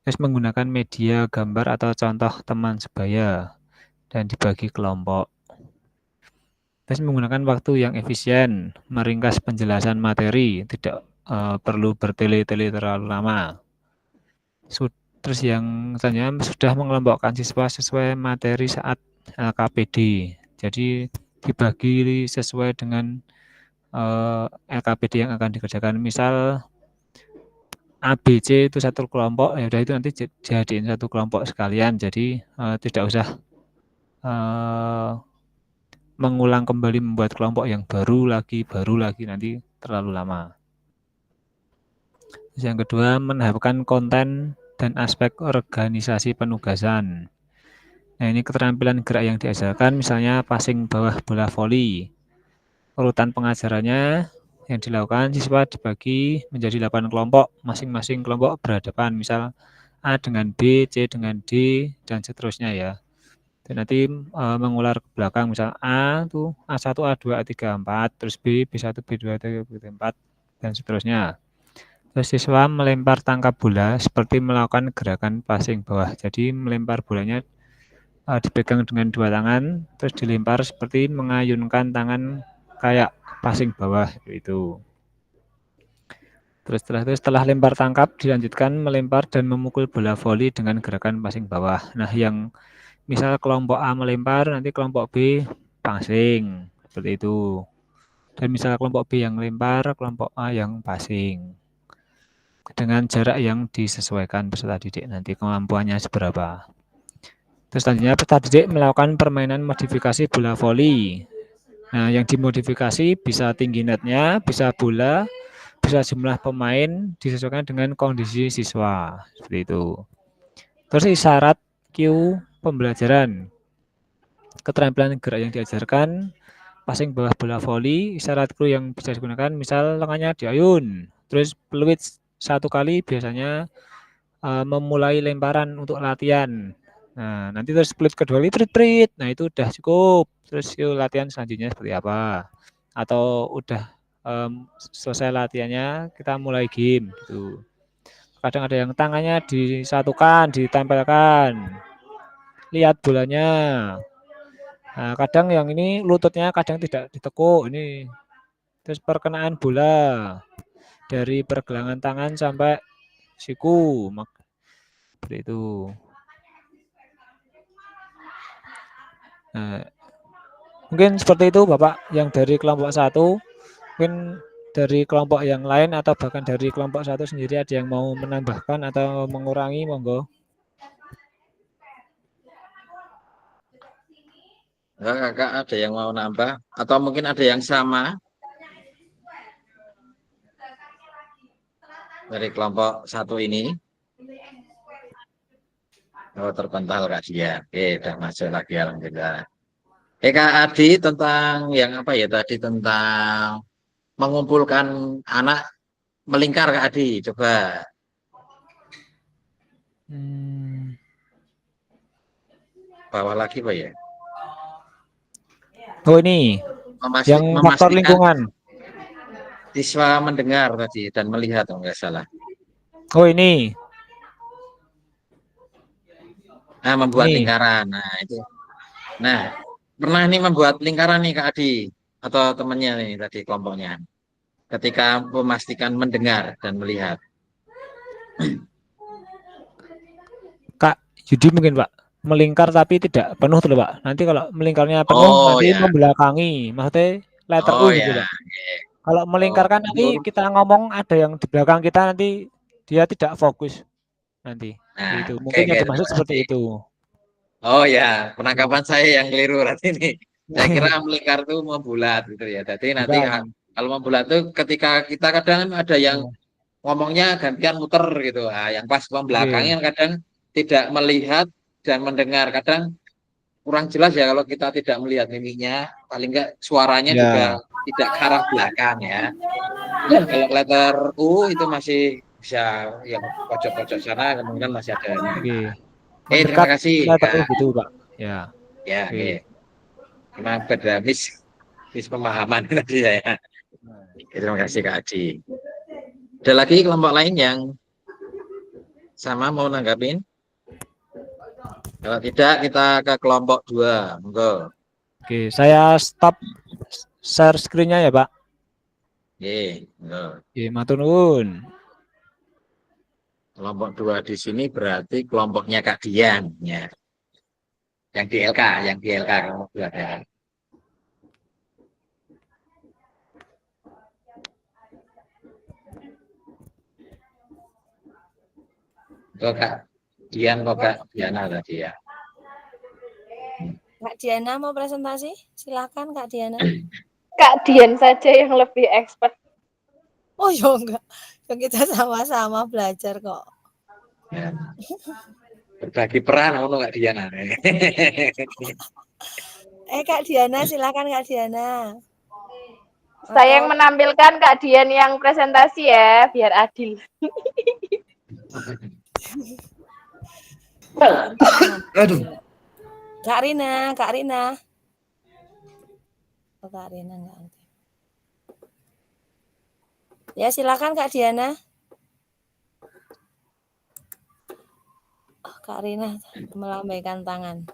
Terus menggunakan media, gambar atau contoh teman sebaya dan dibagi kelompok. Terus menggunakan waktu yang efisien, meringkas penjelasan materi, tidak perlu bertele-tele terlalu lama. Terus yang selanjutnya sudah mengelompokkan siswa sesuai materi saat LKPD. Jadi dibagi sesuai dengan LKPD yang akan dikerjakan. Misal ABC itu satu kelompok, ya udah itu nanti jadiin satu kelompok sekalian. Jadi tidak usah mengulang kembali membuat kelompok yang baru lagi nanti terlalu lama. Terus yang kedua, menambahkan konten dan aspek organisasi penugasan. Nah, ini keterampilan gerak yang diajarkan, misalnya passing bawah bola voli. Urutan pengajarannya yang dilakukan siswa dibagi menjadi 8 kelompok, masing-masing kelompok berhadapan, misal A dengan B, C dengan D, dan seterusnya ya. Dan nanti mengular ke belakang, misal A itu A1, A2, A3, A4, terus B, B1, B2, B3, B4, dan seterusnya. Terus siswa melempar tangkap bola seperti melakukan gerakan passing bawah. Jadi melempar bolanya dipegang dengan 2 tangan, terus dilempar seperti mengayunkan tangan kayak passing bawah itu. Terus setelah lempar tangkap dilanjutkan melempar dan memukul bola voli dengan gerakan passing bawah. Nah, yang misal kelompok A melempar, nanti kelompok B passing seperti itu. Dan misal kelompok B yang melempar, kelompok A yang passing. Dengan jarak yang disesuaikan peserta didik, nanti kemampuannya seberapa. Terus selanjutnya peserta didik melakukan permainan modifikasi bola voli. Nah, yang dimodifikasi bisa tinggi netnya, bisa bola, bisa jumlah pemain, disesuaikan dengan kondisi siswa. Seperti itu. Terus isyarat Q pembelajaran. Keterampilan gerak yang diajarkan, passing bawah bola voli, isyarat Q yang bisa digunakan, misal lengannya diayun. Terus peluit 1 kali biasanya memulai lemparan untuk latihan. Nah, nanti terus peluit kedua kali prit-prit. Nah, itu udah cukup. Terus yuk latihan selanjutnya seperti apa? Atau udah selesai latihannya, kita mulai game gitu. Kadang ada yang tangannya disatukan, ditempelkan. Lihat bolanya. Nah, kadang yang ini lututnya kadang tidak ditekuk ini. Terus perkenaan bola dari pergelangan tangan sampai siku. Seperti itu. Nah, mungkin seperti itu Bapak yang dari kelompok 1. Mungkin dari kelompok yang lain atau bahkan dari kelompok 1 sendiri ada yang mau menambahkan atau mengurangi, monggo. Enggak, Kakak ada yang mau nambah atau mungkin ada yang sama dari kelompok 1 ini. Oh, terpental Kak Dia. Oke, udah masuk lagi alhamdulillah. Kak Adi tentang yang apa ya tadi tentang mengumpulkan anak melingkar Kak Adi, coba. Bawah lagi Pak ya? Oh ini, yang faktor lingkungan. Siswa mendengar tadi dan melihat, oh enggak salah. Oh ini. Nah, membuat lingkaran. Nah, itu. Nah, pernah ini membuat lingkaran nih Kak Adi atau temannya nih tadi kelompoknya. Ketika memastikan mendengar dan melihat. Kak Yudi mungkin Pak, melingkar tapi tidak penuh tuh Pak. Nanti kalau melingkarnya penuh nanti membelakangi, maksudnya letter U gitu Pak. Kalau melingkarkan nanti kita ngomong ada yang di belakang kita nanti dia tidak fokus nanti. Nah, itu mungkin yang dimaksud seperti itu. Oh ya, penangkapan saya yang keliru berarti ini. Saya kira melingkar itu membulat gitu ya. Jadi nanti kalau membulat itu ketika kita kadang ada yang ngomongnya gantian muter gitu. Nah, yang pas membelakangnya kadang tidak melihat dan mendengar. Kadang kurang jelas ya kalau kita tidak melihat mimiknya. Paling enggak suaranya juga tidak ke arah belakang ya. Dan kalau letter U itu masih bisa yang pojok-pojok sana kemungkinan masih ada. Terima kasih. Gitu, Pak. Ya. Ya, memang beda mis pemahaman tadi saya. Terima kasih Kak Adi. Ada lagi kelompok lain yang sama mau nanggapin? Kalau tidak kita ke kelompok 2. Monggo. Oke, saya stop share screen-nya ya, Pak. Oke, matur nuwun. Kelompok 2 di sini berarti kelompoknya Kak Dian ya. Yang di LK kelompok 2 ya. Kok Kak Dian kok Kak Diana tadi ya. Kak Diana mau presentasi? Silakan Kak Diana. Kak Dian saja yang lebih expert. Oh ya enggak. Kita sama-sama belajar kok. Ya. Berbagi peran untuk Kak Diana. Kak Diana, silakan Kak Diana. Saya yang Atau menampilkan Kak Dian yang presentasi ya, biar adil. Aduh. Kak Rina, Kak Rina. Oh, Kak Rina enggak ada. Ya, silakan Kak Diana. Oh, Kak Rina melambaikan tangan.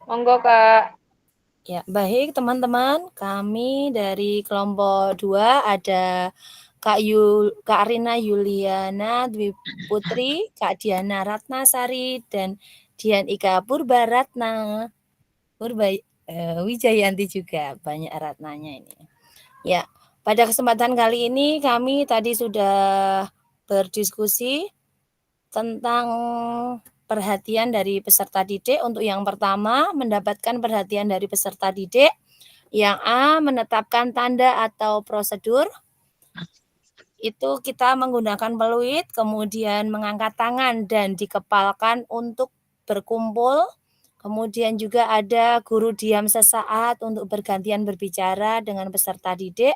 Monggo Kak. Ya, baik teman-teman, kami dari kelompok 2 ada Kak Rina Yuliana Dwi Putri, Kak Diana Ratnasari, dan Dian Ika Purbaratna. Wijayanti juga, banyak Ratnanya ini. Ya, pada kesempatan kali ini kami tadi sudah berdiskusi tentang perhatian dari peserta didik. Untuk yang pertama, mendapatkan perhatian dari peserta didik. Yang A, menetapkan tanda atau prosedur. Itu kita menggunakan peluit, kemudian mengangkat tangan dan dikepalkan untuk berkumpul. Kemudian juga ada guru diam sesaat untuk bergantian berbicara dengan peserta didik.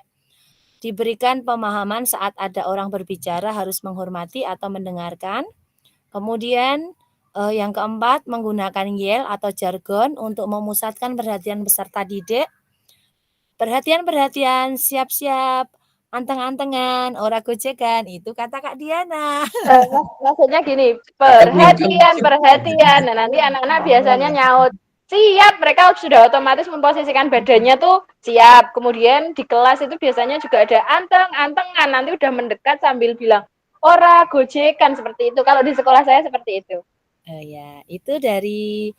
Diberikan pemahaman saat ada orang berbicara harus menghormati atau mendengarkan. Kemudian yang keempat, menggunakan yel atau jargon untuk memusatkan perhatian peserta didik. Perhatian, siap-siap, anteng-antengan, ora gojekan, itu kata Kak Diana. Maksudnya gini, perhatian. Nah, nanti anak-anak biasanya nyaut, siap, mereka sudah otomatis memposisikan badannya tuh siap. Kemudian di kelas itu biasanya juga ada anteng-antengan, nanti udah mendekat sambil bilang, ora gojekan, seperti itu. Kalau di sekolah saya seperti itu. Ya, itu dari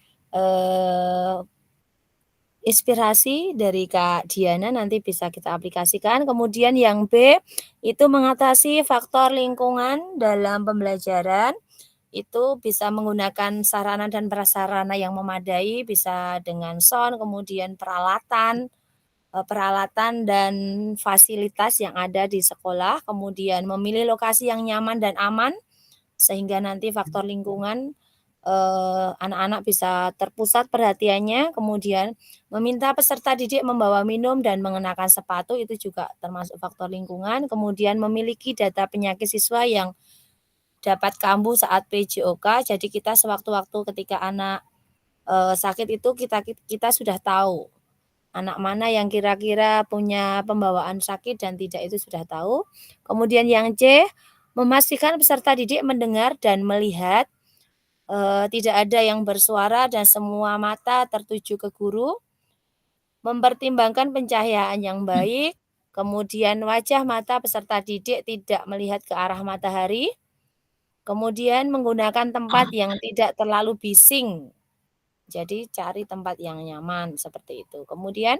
inspirasi dari Kak Diana nanti bisa kita aplikasikan. Kemudian yang B itu mengatasi faktor lingkungan dalam pembelajaran. Itu bisa menggunakan sarana dan prasarana yang memadai, bisa dengan sound, kemudian peralatan dan fasilitas yang ada di sekolah, kemudian memilih lokasi yang nyaman dan aman, sehingga nanti faktor lingkungan anak-anak bisa terpusat perhatiannya, kemudian meminta peserta didik membawa minum dan mengenakan sepatu, itu juga termasuk faktor lingkungan, kemudian memiliki data penyakit siswa yang dapat kambuh saat PJOK, jadi kita sewaktu-waktu ketika anak sakit itu kita sudah tahu anak mana yang kira-kira punya pembawaan sakit dan tidak, itu sudah tahu. Kemudian yang C, memastikan peserta didik mendengar dan melihat, tidak ada yang bersuara dan semua mata tertuju ke guru. Mempertimbangkan pencahayaan yang baik, kemudian wajah mata peserta didik tidak melihat ke arah matahari. Kemudian menggunakan tempat yang tidak terlalu bising. Jadi cari tempat yang nyaman seperti itu. Kemudian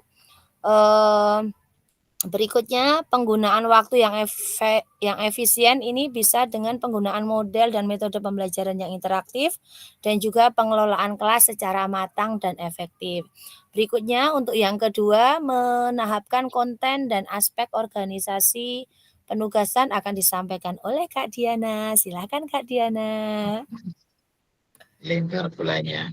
berikutnya penggunaan waktu yang efisien ini bisa dengan penggunaan model dan metode pembelajaran yang interaktif dan juga pengelolaan kelas secara matang dan efektif. Berikutnya untuk yang kedua, menahapkan konten dan aspek organisasi penugasan akan disampaikan oleh Kak Diana. Silakan Kak Diana. Lingkar bolanya.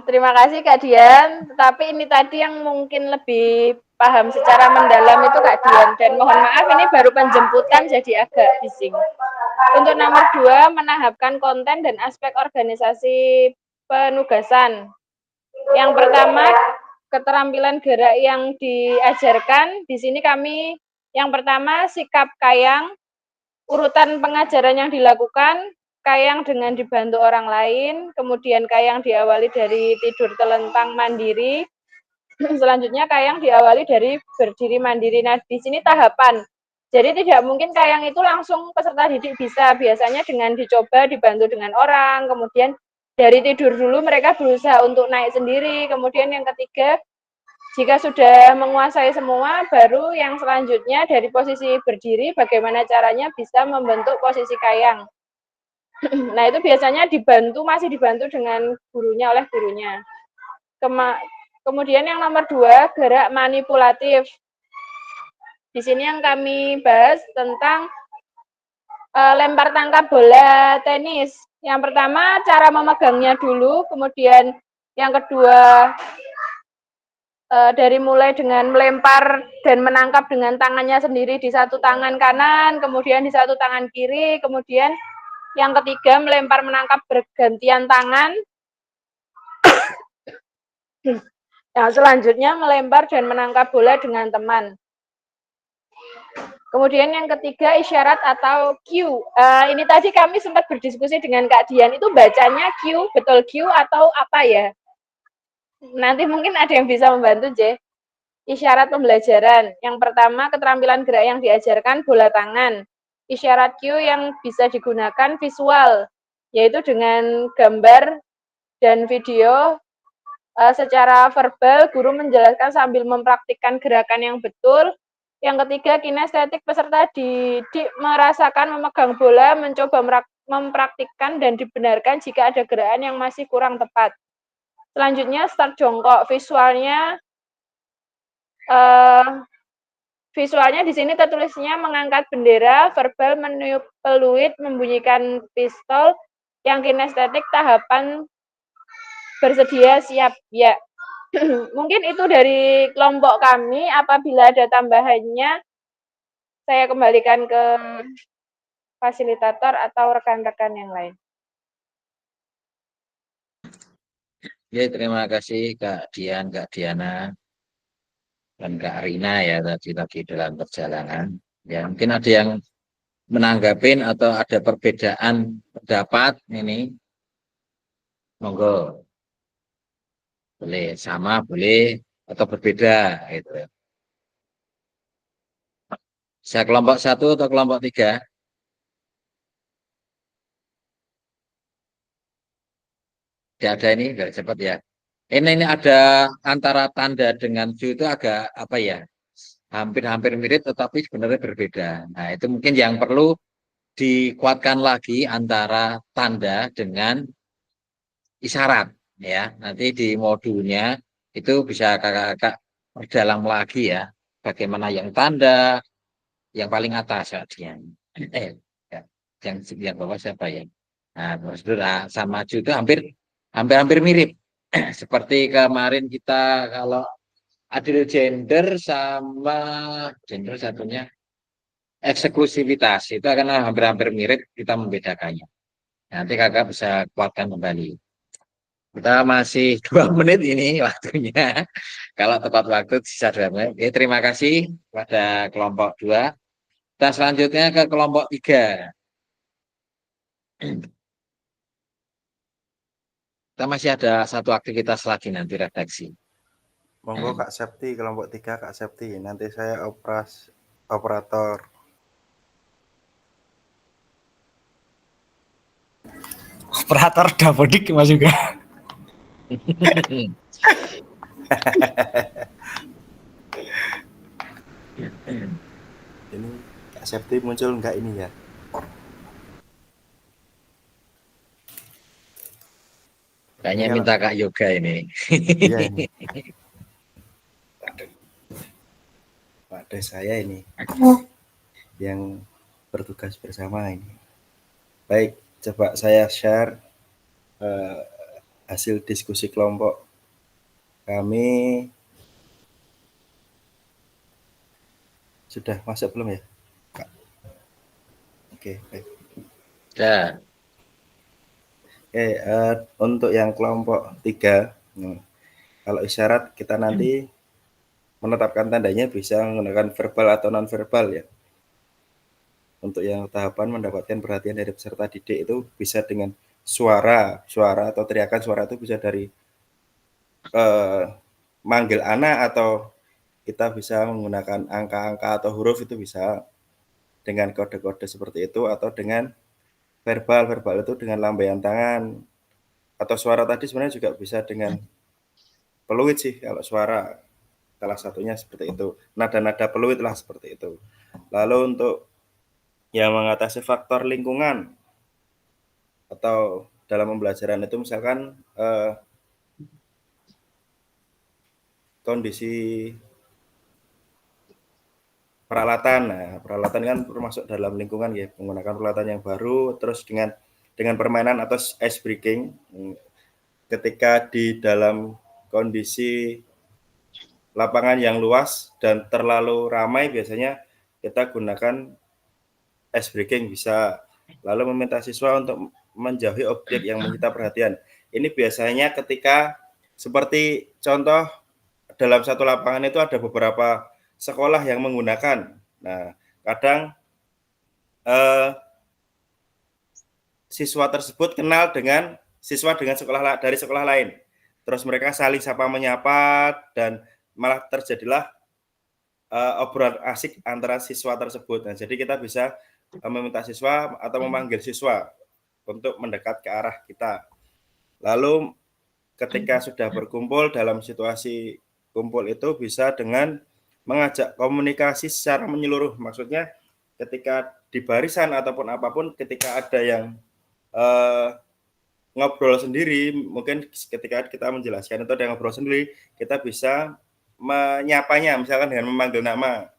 Terima kasih Kak Dian, tapi ini tadi yang mungkin lebih paham secara mendalam itu Kak Dian, dan mohon maaf ini baru penjemputan jadi agak bising. Untuk nomor 2, menahapkan konten dan aspek organisasi penugasan. Yang pertama, keterampilan gerak yang diajarkan. Di sini kami yang pertama sikap kayang, urutan pengajaran yang dilakukan, kayang dengan dibantu orang lain, kemudian kayang diawali dari tidur telentang mandiri, selanjutnya kayang diawali dari berdiri mandiri. Nah, di sini tahapan. Jadi tidak mungkin kayang itu langsung peserta didik bisa, biasanya dengan dicoba, dibantu dengan orang, kemudian dari tidur dulu mereka berusaha untuk naik sendiri, kemudian yang ketiga, jika sudah menguasai semua, baru yang selanjutnya dari posisi berdiri, bagaimana caranya bisa membentuk posisi kayang. Nah, itu biasanya masih dibantu dengan gurunya, oleh gurunya. Kemudian yang nomor 2, gerak manipulatif. Di sini yang kami bahas tentang lempar tangkap bola tenis. Yang pertama, cara memegangnya dulu, kemudian yang kedua, dari mulai dengan melempar dan menangkap dengan tangannya sendiri di satu tangan kanan, kemudian di satu tangan kiri, kemudian yang ketiga melempar menangkap bergantian tangan. Yang selanjutnya melempar dan menangkap bola dengan teman. Kemudian yang ketiga isyarat atau cue. Ini tadi kami sempat berdiskusi dengan Kak Dian, itu bacanya cue, betul cue atau apa ya? Nanti mungkin ada yang bisa membantu, J. Isyarat pembelajaran. Yang pertama, keterampilan gerak yang diajarkan bola tangan. Isyarat cue yang bisa digunakan visual, yaitu dengan gambar dan video. Secara verbal, guru menjelaskan sambil mempraktikkan gerakan yang betul. Yang ketiga, kinestetik, peserta didik merasakan memegang bola, mencoba mempraktikkan dan dibenarkan jika ada gerakan yang masih kurang tepat. Selanjutnya, start jongkok. Visualnya di sini tertulisnya mengangkat bendera, verbal meniup peluit, membunyikan pistol. Yang kinestetik tahapan bersedia siap. Ya, mungkin itu dari kelompok kami. Apabila ada tambahannya, saya kembalikan ke fasilitator atau rekan-rekan yang lain. Ya, terima kasih Kak Dian, Kak Diana, dan Kak Rina ya tadi dalam perjalanan. Ya, mungkin ada yang menanggapin atau ada perbedaan pendapat ini. Monggo. Boleh sama, boleh atau berbeda gitu. Saya kelompok 1 atau kelompok 3? Tidak ada ini, enggak cepat ya. Ini ada antara tanda dengan view itu agak apa ya? Hampir-hampir mirip tetapi sebenarnya berbeda. Nah, itu mungkin yang perlu dikuatkan lagi antara tanda dengan isyarat ya. Nanti di modulnya itu bisa kakak-kakak perdalam lagi ya. Bagaimana yang tanda, yang paling atas ya dia. Ya, yang bawah siapa ya? Nah, prosedur sama juga hampir mirip. Seperti kemarin kita kalau adil gender sama gender satunya eksklusivitas itu akan hampir mirip, kita membedakannya. Nanti kakak bisa kuatkan kembali. Kita masih 2 menit ini waktunya. Kalau tepat waktu sisa 2 menit. Oke, terima kasih pada kelompok 2. Kita selanjutnya ke kelompok 3. Kita masih ada satu aktivitas lagi nanti redaksi. Monggo Kak Septi, kelompok 3 Kak Septi. Nanti saya operator. Operator dapodik Mas juga. Ini Kak Septi muncul enggak ini ya? Kayaknya minta Kak Yoga ini. Iya ini. Pada saya ini yang bertugas bersama ini. Baik, coba saya share hasil diskusi kelompok kami. Sudah masuk belum ya, Kak? Oke, baik. Ya. Oke, untuk yang kelompok 3, kalau isyarat kita nanti menetapkan tandanya bisa menggunakan verbal atau non-verbal ya. Untuk yang tahapan mendapatkan perhatian dari peserta didik itu bisa dengan suara atau teriakan suara itu bisa dari manggil anak, atau kita bisa menggunakan angka-angka atau huruf, itu bisa dengan kode-kode seperti itu, atau dengan verbal itu dengan lambaian tangan, atau suara tadi sebenarnya juga bisa dengan peluit sih. Kalau suara salah satunya seperti itu, nada-nada peluit lah seperti itu. Lalu untuk yang mengatasi faktor lingkungan atau dalam pembelajaran itu misalkan kondisi peralatan. Nah, peralatan kan termasuk dalam lingkungan ya, menggunakan peralatan yang baru, terus dengan permainan atau ice breaking. Ketika di dalam kondisi lapangan yang luas dan terlalu ramai, biasanya kita gunakan ice breaking bisa. Lalu meminta siswa untuk menjauhi objek yang menyita perhatian. Ini biasanya ketika seperti contoh dalam satu lapangan itu ada beberapa sekolah yang menggunakan. Nah, kadang siswa tersebut kenal dengan siswa dengan sekolah dari sekolah lain. Terus mereka saling sapa menyapa dan malah terjadilah obrolan asik antara siswa tersebut. Nah, jadi kita bisa meminta siswa atau memanggil siswa untuk mendekat ke arah kita. Lalu ketika sudah berkumpul dalam situasi kumpul itu bisa dengan mengajak komunikasi secara menyeluruh. Maksudnya ketika di barisan ataupun apapun, ketika ada yang ngobrol sendiri, mungkin ketika kita menjelaskan itu ada yang ngobrol sendiri, kita bisa menyapanya, misalkan dengan memanggil nama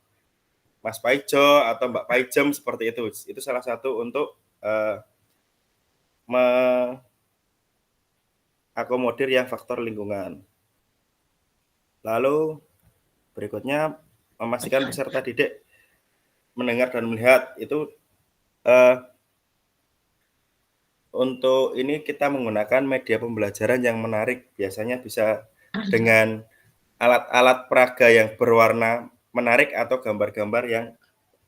Mas Paijo atau Mbak Paijem, seperti itu. Itu salah satu untuk mengakomodir yang faktor lingkungan. Lalu berikutnya memastikan peserta didik mendengar dan melihat. Itu untuk ini kita menggunakan media pembelajaran yang menarik, biasanya bisa dengan alat-alat peraga yang berwarna menarik atau gambar-gambar yang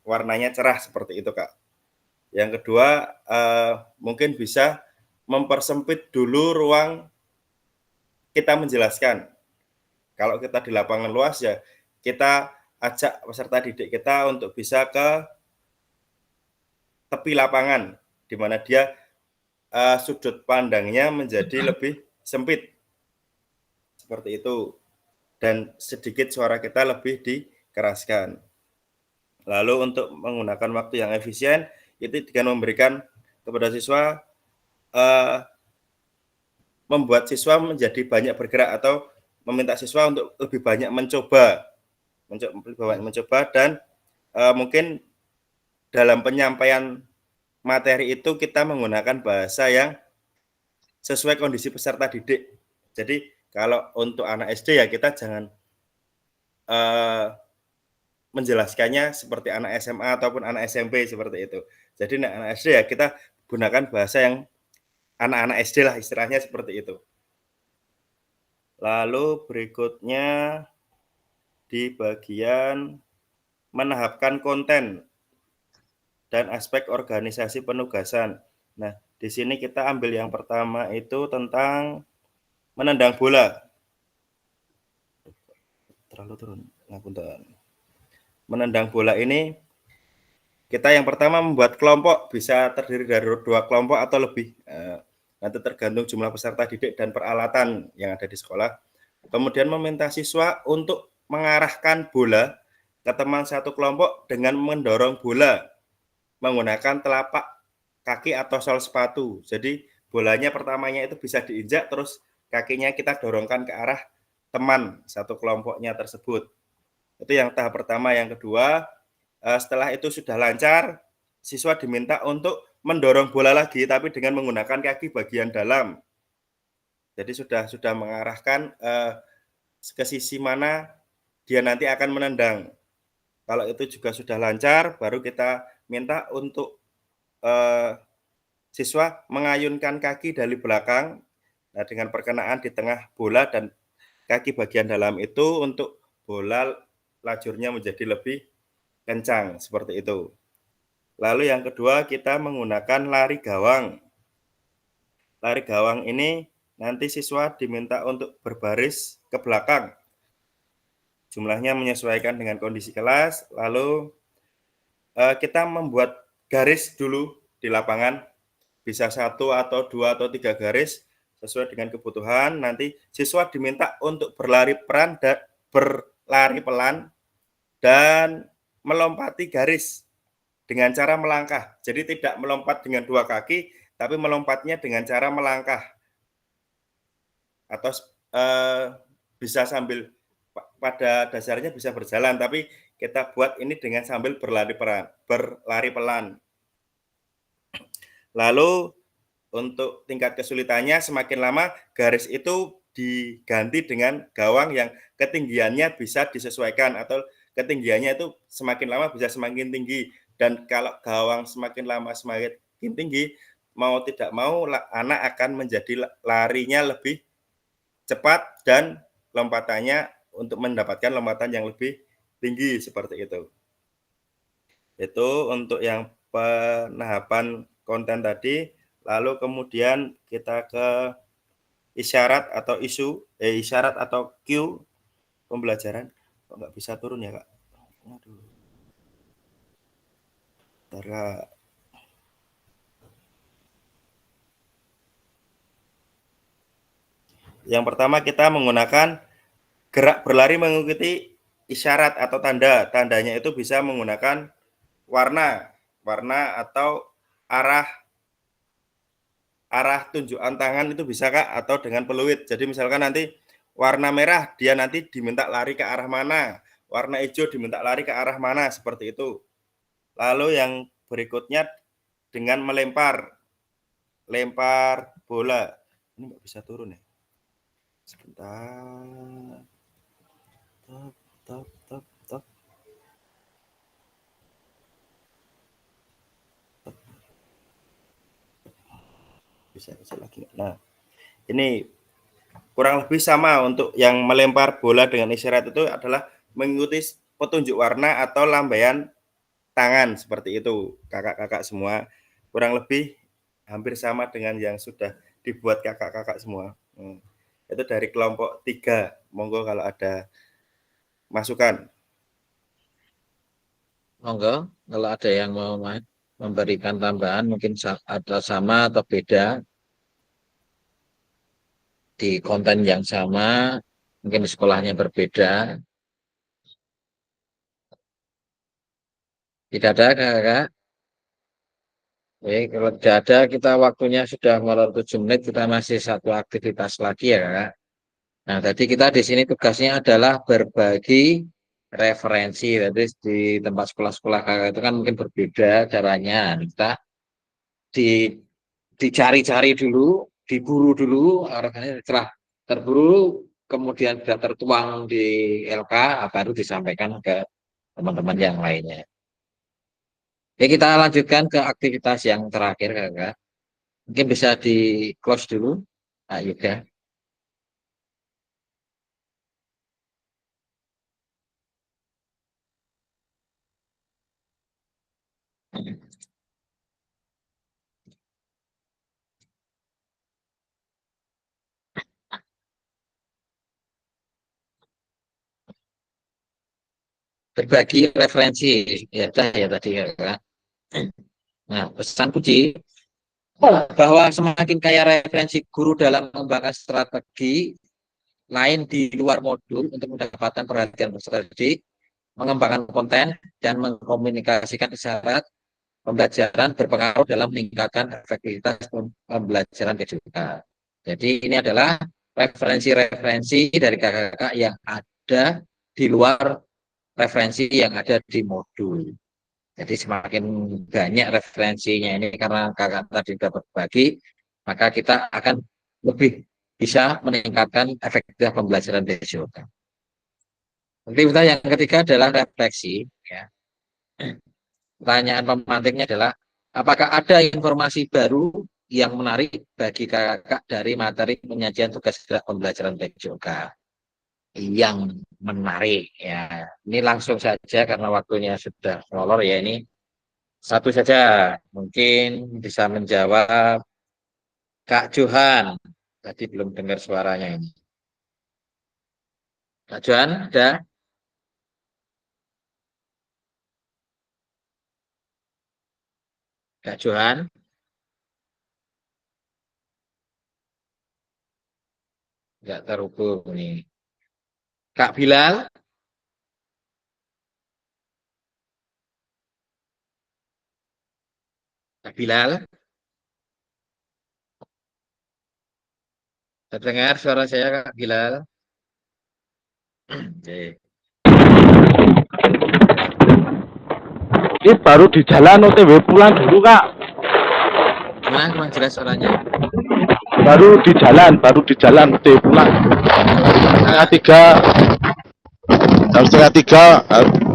warnanya cerah, seperti itu, Kak. Yang kedua, mungkin bisa mempersempit dulu ruang kita menjelaskan. Kalau kita di lapangan luas ya, kita ajak peserta didik kita untuk bisa ke tepi lapangan, di mana dia sudut pandangnya menjadi lebih sempit, seperti itu, dan sedikit suara kita lebih dikeraskan. Lalu untuk menggunakan waktu yang efisien itu dengan memberikan kepada siswa, membuat siswa menjadi banyak bergerak atau meminta siswa untuk lebih banyak mencoba dan mungkin dalam penyampaian materi itu kita menggunakan bahasa yang sesuai kondisi peserta didik. Jadi kalau untuk anak SD ya kita jangan menjelaskannya seperti anak SMA ataupun anak SMP, seperti itu. Jadi anak SD ya kita gunakan bahasa yang anak-anak SD lah, istilahnya seperti itu. Lalu berikutnya di bagian menahapkan konten dan aspek organisasi penugasan. Nah, di sini kita ambil yang pertama itu tentang menendang bola. Terlalu turun, ngapunten. Menendang bola ini kita yang pertama membuat kelompok, bisa terdiri dari 2 kelompok atau lebih. Nanti tergantung jumlah peserta didik dan peralatan yang ada di sekolah. Kemudian meminta siswa untuk mengarahkan bola ke teman satu kelompok dengan mendorong bola menggunakan telapak kaki atau sol sepatu. Jadi bolanya pertamanya itu bisa diinjak, terus kakinya kita dorongkan ke arah teman satu kelompoknya tersebut. Itu yang tahap pertama. Yang kedua, setelah itu sudah lancar, siswa diminta untuk mendorong bola lagi, tapi dengan menggunakan kaki bagian dalam. Jadi sudah mengarahkan ke sisi mana dia nanti akan menendang. Kalau itu juga sudah lancar, baru kita minta untuk siswa mengayunkan kaki dari belakang, nah, dengan perkenaan di tengah bola dan kaki bagian dalam itu untuk bola lajurnya menjadi lebih kencang, seperti itu. Lalu yang kedua kita menggunakan lari gawang. Lari gawang ini nanti siswa diminta untuk berbaris ke belakang. Jumlahnya menyesuaikan dengan kondisi kelas. Lalu kita membuat garis dulu di lapangan, bisa 1 atau 2 atau 3 garis sesuai dengan kebutuhan. Nanti siswa diminta untuk berlari pelan dan melompati garis dengan cara melangkah. Jadi tidak melompat dengan 2 kaki, tapi melompatnya dengan cara melangkah. Atau bisa sambil pada dasarnya bisa berjalan, tapi kita buat ini dengan sambil berlari pelan. Lalu untuk tingkat kesulitannya semakin lama garis itu diganti dengan gawang yang ketinggiannya bisa disesuaikan atau ketinggiannya itu semakin lama bisa semakin tinggi, dan kalau gawang semakin lama semakin tinggi, mau tidak mau anak akan menjadi larinya lebih cepat dan lompatannya untuk mendapatkan lompatan yang lebih tinggi seperti itu. Itu untuk yang penahapan konten tadi. Lalu kemudian kita ke isyarat atau isyarat atau cue pembelajaran. Kok nggak bisa turun ya, Kak? Aduh. Bentar, Kak. Yang pertama kita menggunakan gerak berlari mengikuti isyarat atau tanda. Tandanya itu bisa menggunakan warna atau arah tunjukan tangan itu bisa, Kak, atau dengan peluit. Jadi misalkan nanti warna merah dia nanti diminta lari ke arah mana, warna hijau diminta lari ke arah mana, seperti itu. Lalu yang berikutnya dengan lempar bola. Ini nggak bisa turun ya. Sebentar. Top. Bisa lagi. Nah, ini kurang lebih sama untuk yang melempar bola dengan isyarat itu adalah mengikuti petunjuk warna atau lambaian tangan seperti itu, kakak-kakak semua. Kurang lebih hampir sama dengan yang sudah dibuat kakak-kakak semua. Itu dari kelompok 3. Monggo kalau ada masukan. Monggo, kalau ada yang mau memberikan tambahan mungkin ada sama atau beda di konten yang sama, mungkin di sekolahnya berbeda. Tidak ada, Kakak? Oke, kalau tidak ada, kita waktunya sudah molor 7 menit, kita masih satu aktivitas lagi ya, Kakak. Nah, tadi kita di sini tugasnya adalah berbagi referensi. Jadi di tempat sekolah-sekolah Kakak itu kan mungkin berbeda caranya. Kita dicari-cari dulu, diburu dulu, orangnya setelah terburu, kemudian sudah tertuang di LK, baru disampaikan ke teman-teman yang lainnya. Oke, kita lanjutkan ke aktivitas yang terakhir, Kakak. Mungkin bisa di close dulu, Pak Yuda. Berbagi referensi, ya, ya tadi, Kakak. Nah, pesan kunci bahwa semakin kaya referensi guru dalam mengembangkan strategi lain di luar modul untuk mendapatkan perhatian peserta didik, mengembangkan konten, dan mengkomunikasikan isyarat pembelajaran berpengaruh dalam meningkatkan efektivitas pembelajaran kejuruteraan. Jadi ini adalah referensi-referensi dari kakak-kakak yang ada di luar referensi yang ada di modul. Jadi semakin banyak referensinya ini karena kakak tadi sudah berbagi, maka kita akan lebih bisa meningkatkan efektivitas pembelajaran kejuruteraan. Aktivitas yang ketiga adalah refleksi. Ya. Pertanyaan pemantiknya adalah, apakah ada informasi baru yang menarik bagi kakak dari materi penyajian tugas gerak pembelajaran PJOK yang menarik? Ya, ini langsung saja karena waktunya sudah molor ya, ini satu saja mungkin bisa menjawab. Kak Johan, tadi belum dengar suaranya ini. Kak Johan, ada? Kak Johan? Enggak terhubung nih. Kak Bilal? Kak Bilal? Terdengar suara saya, Kak Bilal? Oke. Ini baru di jalan OTW pulang dulu Kak. Gimana kurang jelas suaranya? Baru di jalan OTW pulang. Jam setengah tiga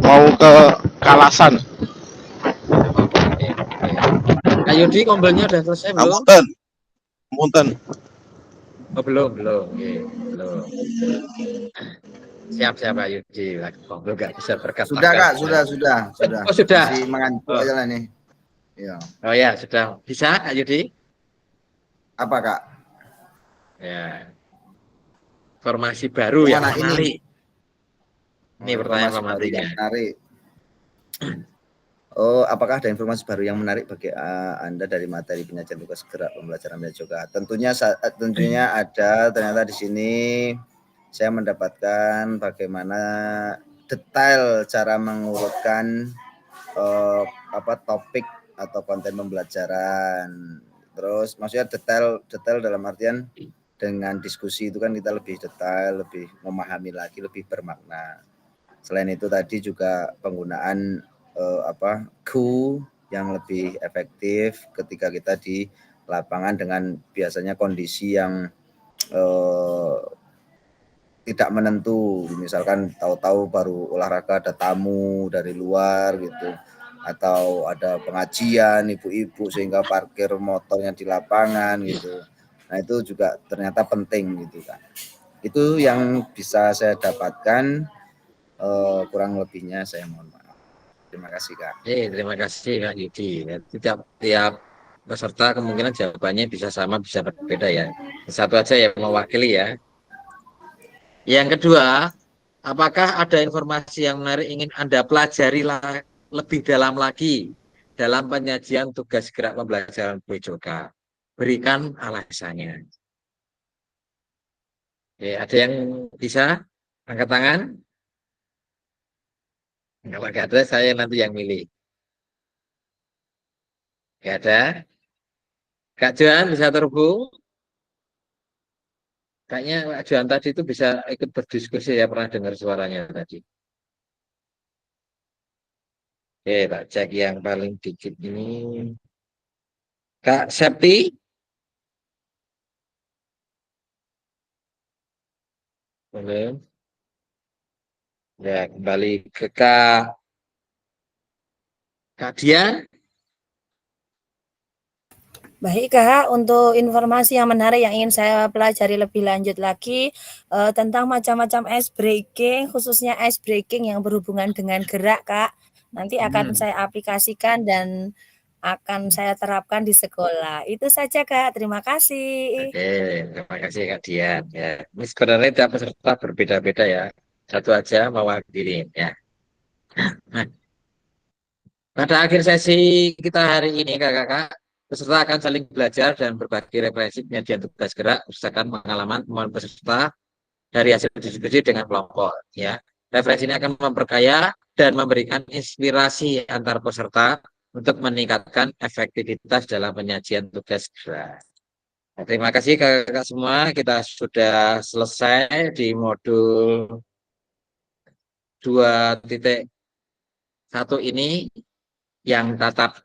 mau ke Kalasan. Oke. Kak Yudi kompelnya udah selesai belum? Punten. Oh, belum. Oke, belum. Siap Pak Yudi. Kompel nggak bisa berkata. Sudah Kak, sudah. Oh, sudah. Masih mengantuk aja lah nih. Iya. Oh ya, sudah. Bisa Kak Yudi? Apa Kak? Ya. Informasi baru yang Mana menarik. Ini pertanyaan Informasi baru pematinya. yang menarik. Oh, apakah ada informasi baru yang menarik bagi Anda dari materi penyajian tugas gerak pembelajaran media juga? Tentunya ada. Ternyata di sini saya mendapatkan bagaimana detail cara mengurutkan topik atau konten pembelajaran. Terus maksudnya detail dalam artian dengan diskusi itu kan kita lebih detail, lebih memahami lagi, lebih bermakna. Selain itu tadi juga penggunaan Q yang lebih efektif ketika kita di lapangan dengan biasanya kondisi yang tidak menentu, misalkan tahu-tahu baru olahraga ada tamu dari luar gitu, atau ada pengajian ibu-ibu sehingga parkir motornya di lapangan gitu. Nah itu juga ternyata penting gitu kan. Itu yang bisa saya dapatkan, kurang lebihnya saya mohon maaf. Terima kasih Kak. Terima kasih Kak Yudi. Tiap peserta kemungkinan jawabannya bisa sama, bisa berbeda ya. Satu aja yang mewakili ya. Yang kedua, apakah ada informasi yang menarik ingin Anda pelajari lebih dalam lagi dalam penyajian tugas gerak pembelajaran PJOK? Berikan alasannya. Ada yang bisa angkat tangan? Kalau nggak ada, saya nanti yang milih. Nggak ada? Kak Johan bisa terhubung? Kayaknya Kak Johan tadi itu bisa ikut berdiskusi ya, pernah dengar suaranya tadi. Tak cek yang paling dikit ini. Kak Septi? Boleh. Ya, kembali ke Kak Dian. Baik Kak, untuk informasi yang menarik yang ingin saya pelajari lebih lanjut lagi tentang macam-macam ice breaking, khususnya ice breaking yang berhubungan dengan gerak Kak. Nanti akan saya aplikasikan dan akan saya terapkan di sekolah. Itu saja Kak, terima kasih. Oke, terima kasih Kak Dian. Ya, ini sebenarnya tiap peserta berbeda-beda ya. Satu aja mewakili ya. Nah, pada akhir sesi kita hari ini Kakak-kakak, peserta akan saling belajar dan berbagi referensi penyajian tugas gerak berdasarkan pengalaman teman peserta dari hasil diskusi dengan kelompok ya. Referensi ini akan memperkaya dan memberikan inspirasi antar peserta untuk meningkatkan efektivitas dalam penyajian tugas gerak. Nah, terima kasih kakak-kakak semua, kita sudah selesai di modul 2.1 ini yang tatap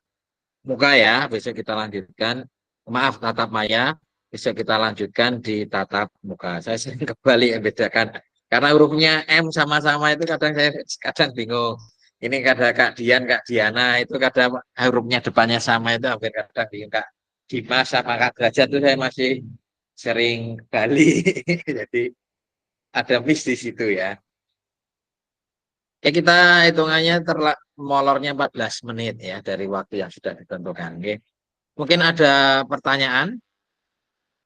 muka ya, besok kita lanjutkan. Maaf, tatap maya, besok kita lanjutkan di tatap muka. Saya sering kembali membedakan karena hurufnya M sama-sama itu kadang bingung. Ini kadang Kak Dian, Kak Diana itu kadang hurufnya depannya sama itu hampir kadang bingung. Kak Dimas sama Kak Derajat itu saya masih sering kembali. Jadi ada miss di situ ya. Ya kita hitungannya molornya 14 menit ya dari waktu yang sudah ditentukan. Oke. Mungkin ada pertanyaan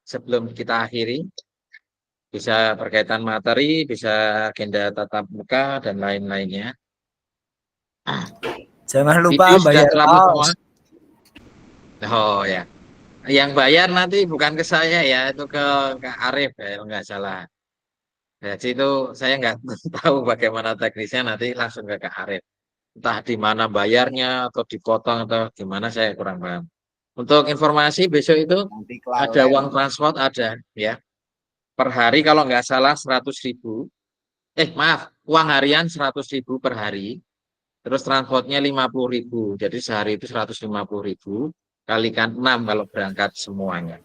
sebelum kita akhiri. Bisa berkaitan materi, bisa agenda tatap muka dan lain-lainnya. Jangan lupa bayar semua. Oh ya. Yang bayar nanti bukan ke saya ya, itu ke Kak Arif ya, nggak salah. Jadi itu saya nggak tahu bagaimana teknisnya, nanti langsung ke Kak Arif. Entah di mana bayarnya atau dipotong atau gimana saya kurang paham. Untuk informasi besok itu ada uang transport ada ya. Per hari kalau nggak salah 100.000. Maaf, uang harian 100.000 per hari, terus transportnya 50.000, jadi sehari itu 150.000, kalikan 6 kalau berangkat semuanya.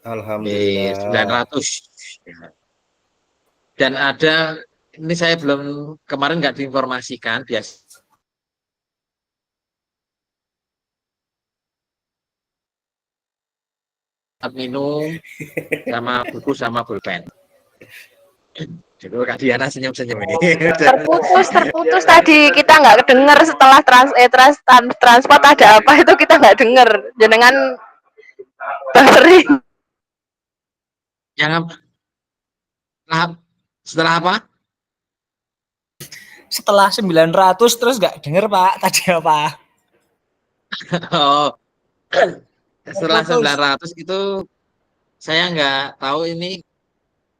Alhamdulillah. 900. Dan ada, ini saya belum, kemarin nggak diinformasikan, biasa minum, sama buku, sama pulpen. Jadi Kak Diana senyum-senyum ini. Terputus tadi kita nggak dengar setelah transport ada apa itu kita nggak dengar. Jenengan buffering. Yang setelah apa? Setelah 900 terus nggak denger Pak tadi apa? Oh, setelah 900 itu saya nggak tahu ini,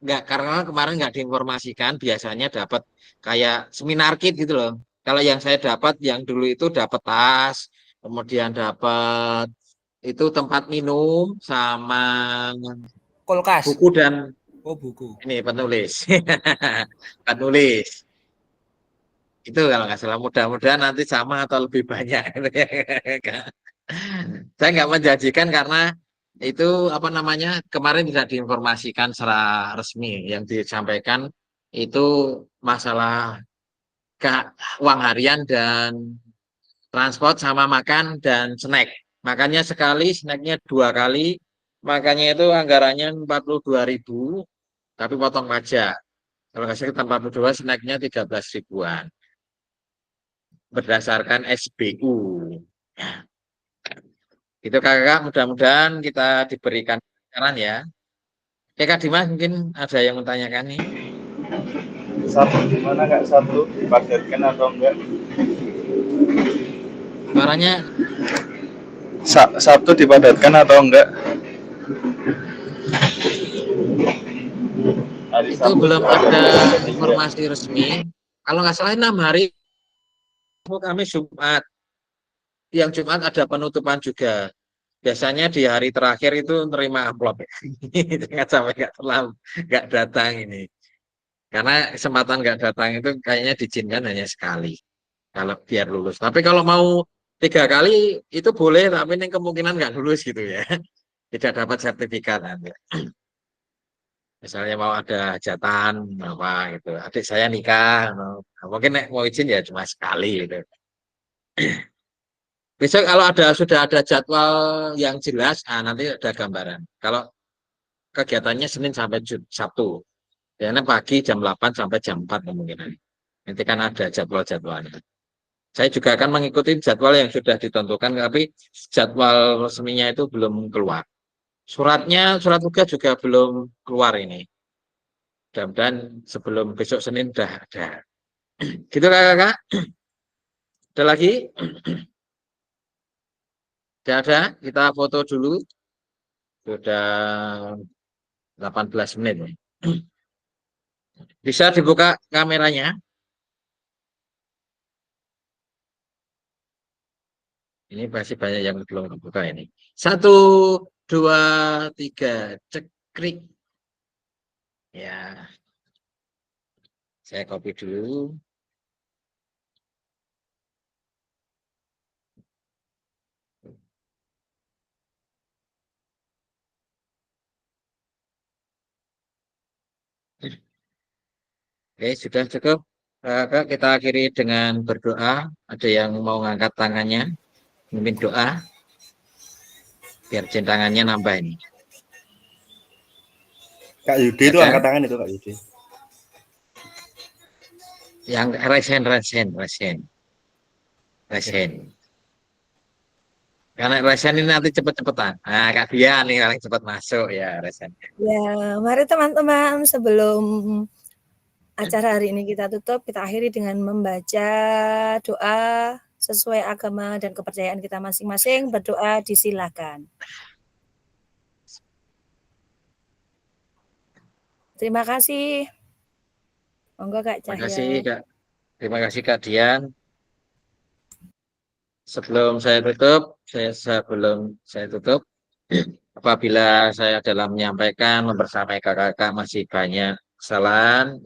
nggak, karena kemarin nggak diinformasikan. Biasanya dapat kayak seminar kit gitu loh. Kalau yang saya dapat yang dulu itu dapat tas, kemudian dapat itu tempat minum sama Kulkas. buku dan buku. Ini penulis. Penulis. Itu kalau nggak salah, mudah-mudahan nanti sama atau lebih banyak. Saya nggak menjanjikan karena itu apa namanya, kemarin tidak diinformasikan secara resmi. Yang disampaikan itu masalah uang harian dan transport sama makan dan snack. Makannya sekali, snacknya 2 kali. Makannya itu anggarannya 42.000, tapi potong pajak. Kalau nggak salah 42, snacknya 13.000-an. Berdasarkan SBU. Itu kakak, mudah-mudahan kita diberikan saran ya. Oke Kak Dimas, mungkin ada yang menanyakan nih. Sabtu gimana Kak? Sabtu dipadatkan atau enggak? Suaranya Sabtu dipadatkan atau enggak? Hari itu Sabtu belum ada dipadatkan. informasi resmi. Kalau nggak salah 6 hari kami Jumat. Yang Jumat ada penutupan juga. Biasanya di hari terakhir itu nerima amplop. Jangan sampai nggak datang ini. Karena kesempatan nggak datang itu kayaknya diizinkan hanya sekali. Kalau biar lulus. Tapi kalau mau 3 kali itu boleh, tapi ini kemungkinan nggak lulus gitu ya. Tidak dapat sertifikat nanti. Misalnya mau ada hajatan apa gitu. Adik saya nikah, mungkin mau izin ya cuma sekali gitu. Besok kalau sudah ada jadwal yang jelas, nanti ada gambaran. Kalau kegiatannya Senin sampai Sabtu, biasanya pagi jam 8 sampai jam 4 kemungkinan. Nanti kan ada jadwal-jadwalnya. Saya juga akan mengikuti jadwal yang sudah ditentukan, tapi jadwal resminya itu belum keluar. Surat tugas juga belum keluar ini. Mudah-mudahan sebelum besok Senin udah ada. Gitu kakak. Ada lagi? Tidak ada, kita foto dulu. Sudah 18 menit. Bisa dibuka kameranya. Ini pasti banyak yang belum dibuka ini. 1, 2, 3, cekrik. Ya. Saya copy dulu. Oke, sudah cukup. Kak, kita akhiri dengan berdoa. Ada yang mau ngangkat tangannya? Mungkin doa. Biar centangannya nambah ini. Kak Yudi itu angkat tangan itu Kak Yudi. Yang resen. Karena resen ini nanti cepet-cepetan. Nah, Kak Dian nih paling cepat masuk ya resen. Ya, mari teman-teman sebelum acara hari ini kita tutup, kita akhiri dengan membaca doa sesuai agama dan kepercayaan kita masing-masing. Berdoa disilakan. Terima kasih. Monggo Kak Cahya. Terima kasih Kak Dian. Sebelum saya tutup, apabila saya dalam menyampaikan membersamai kakak-kakak masih banyak kesalahan,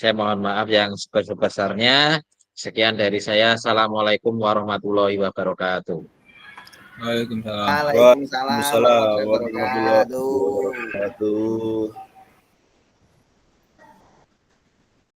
Saya mohon maaf yang sebesar-besarnya. Sekian dari saya. Assalamualaikum warahmatullahi wabarakatuh. Waalaikumsalam. Waalaikumsalam Waalaikumsalam warahmatullahi warahmatullahi wabarakatuh. wabarakatuh.